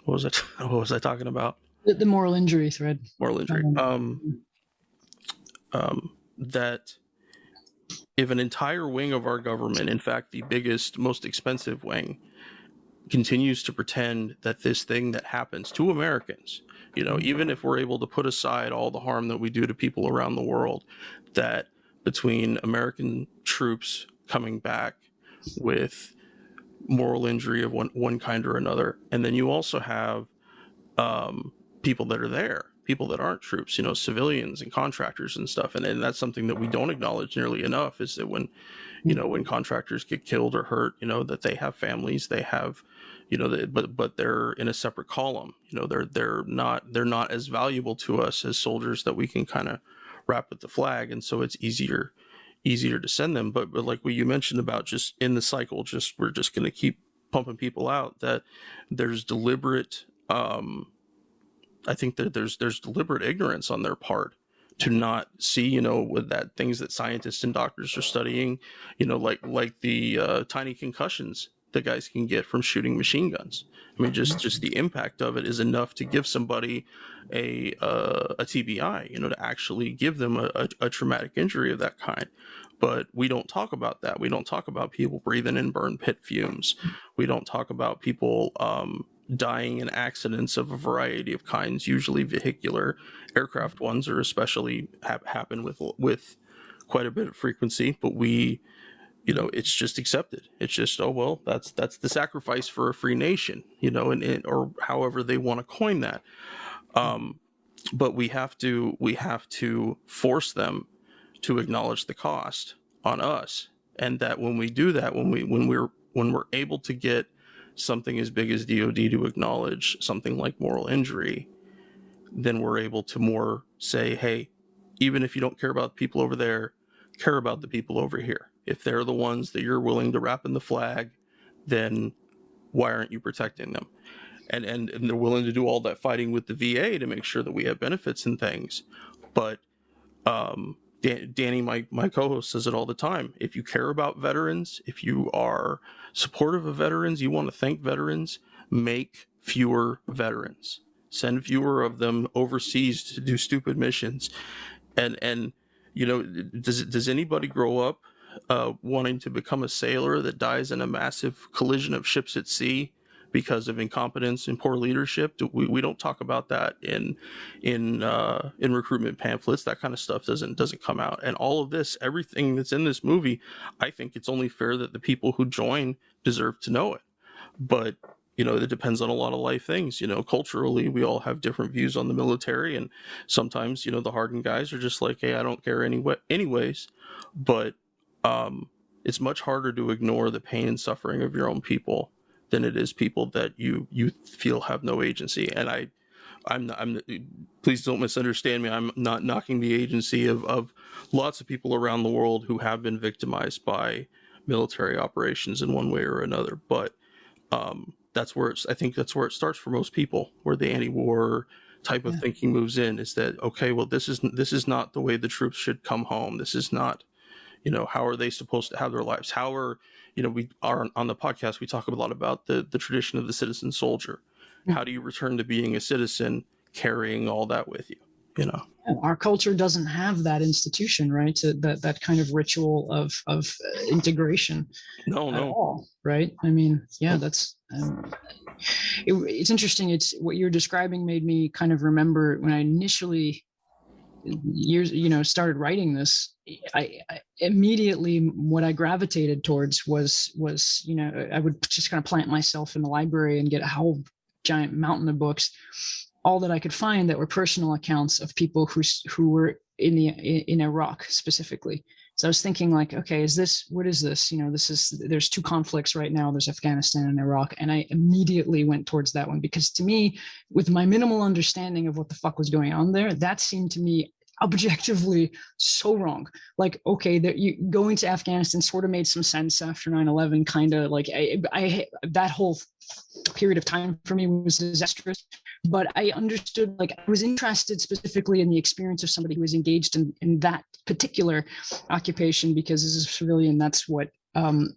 was I talking about? The moral injury thread. Moral injury. That if an entire wing of our government, in fact, the biggest, most expensive wing, continues to pretend that this thing that happens to Americans, even if we're able to put aside all the harm that we do to people around the world, that between American troops coming back with moral injury of one kind or another, and then you also have people that are there, people that aren't troops, civilians and contractors and stuff, and that's something that we don't acknowledge nearly enough, is that when contractors get killed or hurt, that they have families, they have, but they're in a separate column. They're not as valuable to us as soldiers that we can kind of wrap with the flag, and so it's easier to send them. But like what you mentioned about just in the cycle, we're just going to keep pumping people out. That there's deliberate, I think that there's deliberate ignorance on their part to not see, with that things that scientists and doctors are studying, like the tiny concussions that guys can get from shooting machine guns. I mean, just the impact of it is enough to give somebody a TBI, to actually give them a traumatic injury of that kind. But we don't talk about that. We don't talk about people breathing in burn pit fumes. We don't talk about people dying in accidents of a variety of kinds, usually vehicular. Aircraft ones are especially happen with quite a bit of frequency, but we, it's just accepted. It's just, oh well, that's the sacrifice for a free nation, or however they want to coin that. But we have to force them to acknowledge the cost on us, and that when we do that, when we're able to get something as big as DoD to acknowledge something like moral injury, then we're able to more say, hey, even if you don't care about the people over there, care about the people over here. If they're the ones that you're willing to wrap in the flag, then why aren't you protecting them? And they're willing to do all that fighting with the VA to make sure that we have benefits and things. But Danny, my co-host, says it all the time. If you care about veterans, if you are supportive of veterans, you want to thank veterans, make fewer veterans. send fewer of them overseas to do stupid missions. And does anybody grow up wanting to become a sailor that dies in a massive collision of ships at sea because of incompetence and poor leadership? We don't talk about that in recruitment pamphlets. That kind of stuff doesn't come out. And all of this, everything that's in this movie, I think it's only fair that the people who join deserve to know it. But it depends on a lot of life things. Culturally, we all have different views on the military, and sometimes the hardened guys are just like, hey, I don't care anyways. But it's much harder to ignore the pain and suffering of your own people than it is people that you feel have no agency. And I'm please don't misunderstand me. I'm not knocking the agency of lots of people around the world who have been victimized by military operations in one way or another. But I think that's where it starts for most people, where the anti-war type of thinking moves in. Is that okay? Well, this is not the way the troops should come home. This is not, how are they supposed to have their lives? How are, we are on the podcast, we talk a lot about the tradition of the citizen soldier. How do you return to being a citizen carrying all that with you? Our culture doesn't have that institution, right? That kind of ritual of integration. No. All, right? I mean, that's it's interesting. It's what you're describing made me kind of remember when I initially started writing this. I immediately, what I gravitated towards was I would just kind of plant myself in the library and get a whole giant mountain of books, all that I could find that were personal accounts of people who were in Iraq specifically. So I was thinking like, okay, what is this? There's two conflicts right now. There's Afghanistan and Iraq. And I immediately went towards that one because to me, with my minimal understanding of what the fuck was going on there, that seemed to me objectively so wrong. Like, okay, that you going to Afghanistan sort of made some sense after 9/11, kind of like I that whole period of time for me was disastrous, but I understood, like I was interested specifically in the experience of somebody who was engaged in that particular occupation, because as a civilian, that's what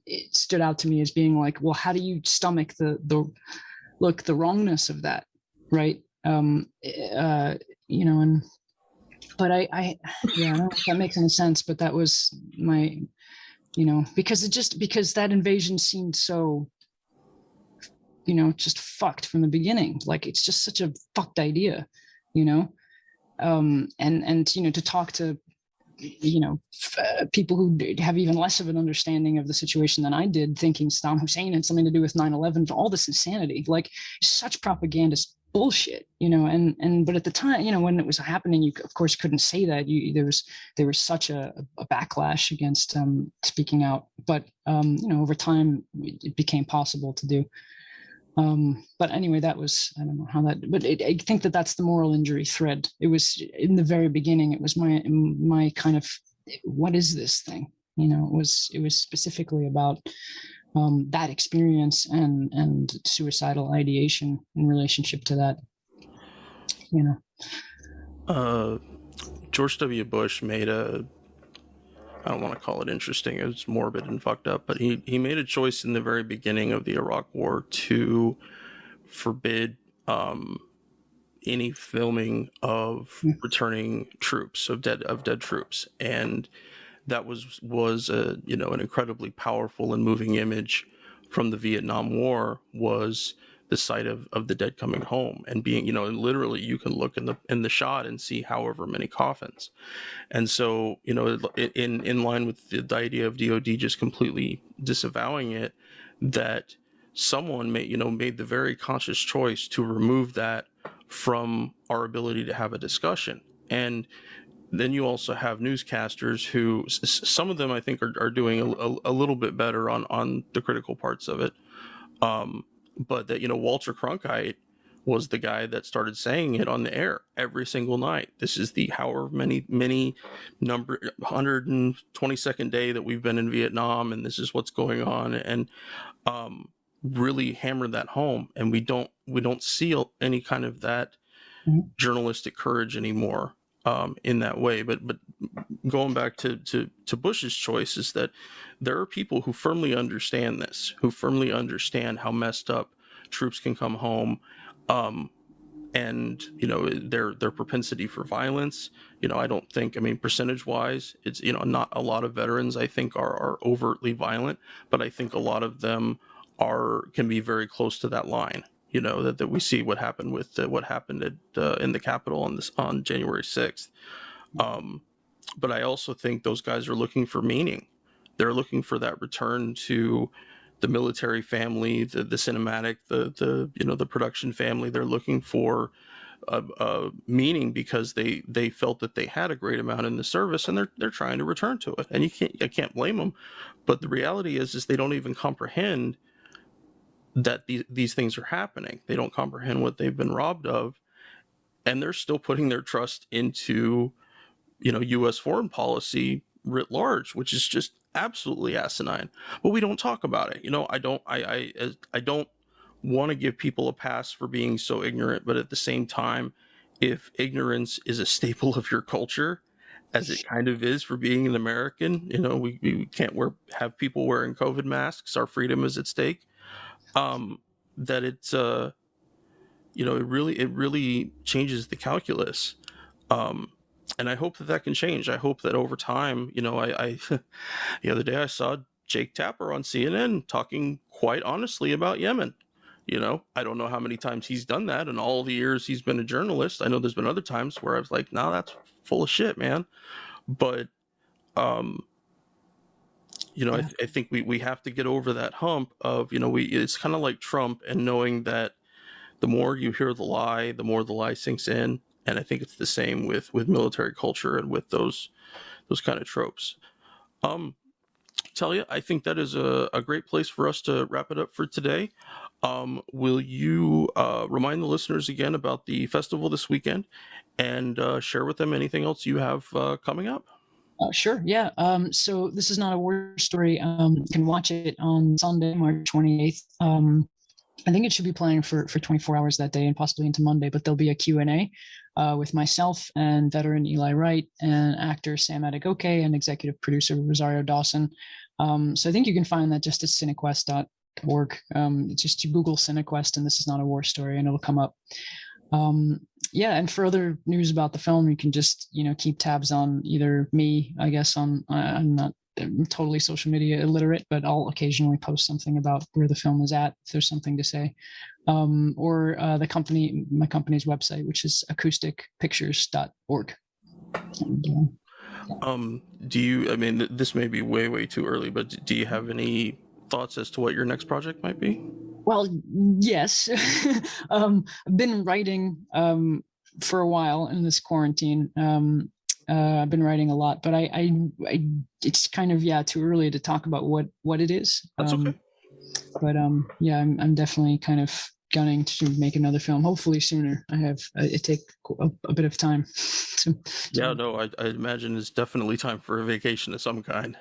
it stood out to me as being like, well, how do you stomach the wrongness of that, right? And but I don't know if that makes any sense, but that was my, because that invasion seemed so, just fucked from the beginning. Like, it's just such a fucked idea, and to talk to, people who have even less of an understanding of the situation than I did, thinking Saddam Hussein had something to do with 9/11, all this insanity, like such propagandist bullshit, but at the time, when it was happening, you of course couldn't say that. There was such a backlash against speaking out, but over time it became possible to do. But anyway, that was, I don't know how that, but I think that's the moral injury thread. It was in the very beginning. It was my kind of, what is this thing? It was specifically about that experience and suicidal ideation in relationship to that. George W. Bush made I don't want to call it interesting, it was morbid and fucked up, but he made a choice in the very beginning of the Iraq War to forbid any filming of returning troops, of dead troops. And that was an incredibly powerful and moving image from the Vietnam War, was the sight of the dead coming home and being, literally you can look in the shot and see however many coffins. And so, in line with the idea of DOD just completely disavowing it, that someone made the very conscious choice to remove that from our ability to have a discussion. And then you also have newscasters who, some of them I think are doing a little bit better on the critical parts of it. But that, Walter Cronkite was the guy that started saying it on the air every single night. This is the however many number 122nd day that we've been in Vietnam, and this is what's going on, and really hammered that home. And we don't see any kind of that journalistic courage anymore in that way. But going back to Bush's choice, is that there are people who firmly understand this, who firmly understand how messed up troops can come home, and their propensity for violence. I don't think, percentage wise, it's not a lot of veterans I think are overtly violent, but I think a lot of them can be very close to that line. That we see what happened with what happened in the Capitol on January 6th. But I also think those guys are looking for meaning. They're looking for that return to the military family, the cinematic, the production family. They're looking for meaning because they felt that they had a great amount in the service, and they're trying to return to it. And I can't blame them. But the reality is they don't even comprehend that these things are happening. They don't comprehend what they've been robbed of, and they're still putting their trust into U.S. foreign policy writ large, which is just absolutely asinine. But we don't talk about it. I don't want to give people a pass for being so ignorant, but at the same time, if ignorance is a staple of your culture, as it kind of is for being an American, we can't have people wearing COVID masks. Our freedom is at stake. That it's it really changes the calculus. And I hope that can change. I hope that over time, I the other day I saw Jake Tapper on CNN talking quite honestly about Yemen. I don't know how many times he's done that in all the years he's been a journalist. I know there's been other times where I was like, "No, that's full of shit, man." But I think we have to get over that hump of it's kind of like Trump, and knowing that the more you hear the lie, the more the lie sinks in. And I think it's the same with military culture and with those kind of tropes. Talia, I think that is a great place for us to wrap it up for today. Will you remind the listeners again about the festival this weekend, and share with them anything else you have coming up? Sure. Yeah. So this is not a war story. You can watch it on Sunday, March 28th. I think it should be playing for 24 hours that day and possibly into Monday, but there'll be a Q&A with myself and veteran Eli Wright and actor Sam Adegoke and executive producer Rosario Dawson. So I think you can find that just at cinequest.org. Just you Google Cinequest and This Is Not a War Story and it'll come up. And for other news about the film, you can just, keep tabs on either me, I guess, I'm not totally social media illiterate, but I'll occasionally post something about where the film is at, if there's something to say, or my company's website, which is acousticpictures.org. Do you, this may be way too early, but do you have any thoughts as to what your next project might be? Well, yes. I've been writing for a while in this quarantine. I've been writing a lot, but I it's kind of too early to talk about what it is. That's okay. But I'm definitely kind of gunning to make another film. Hopefully sooner. It take a bit of time. I imagine it's definitely time for a vacation of some kind.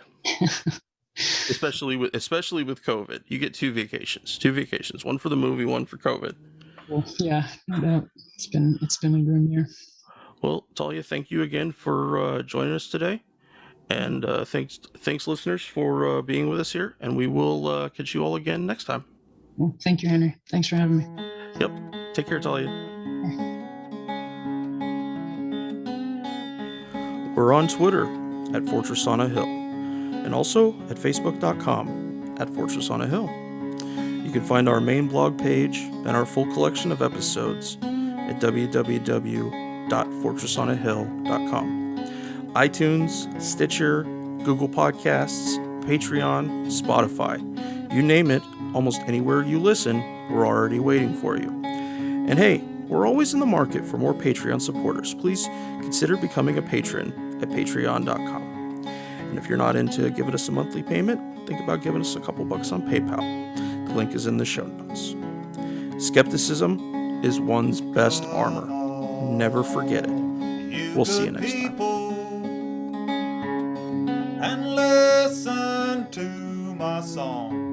especially with COVID, you get two vacations, one for the movie, one for COVID. Well, yeah, it's been a grim year. Well, Talia, thank you again for joining us today, and thanks listeners for being with us here, and we will catch you all again next time. Well, thank you, Henry. Thanks for having me. Yep. Take care, Talia. We're on Twitter at Fortress on a Hill, and also at facebook.com at Fortress on a Hill. You can find our main blog page and our full collection of episodes at www.fortressonahill.com. iTunes, Stitcher, Google Podcasts, Patreon, Spotify. You name it, almost anywhere you listen, we're already waiting for you. And hey, we're always in the market for more Patreon supporters. Please consider becoming a patron at patreon.com. And if you're not into giving us a monthly payment, think about giving us a couple bucks on PayPal. The link is in the show notes. Skepticism is one's best armor. Never forget it. We'll see you next time. And listen to my song.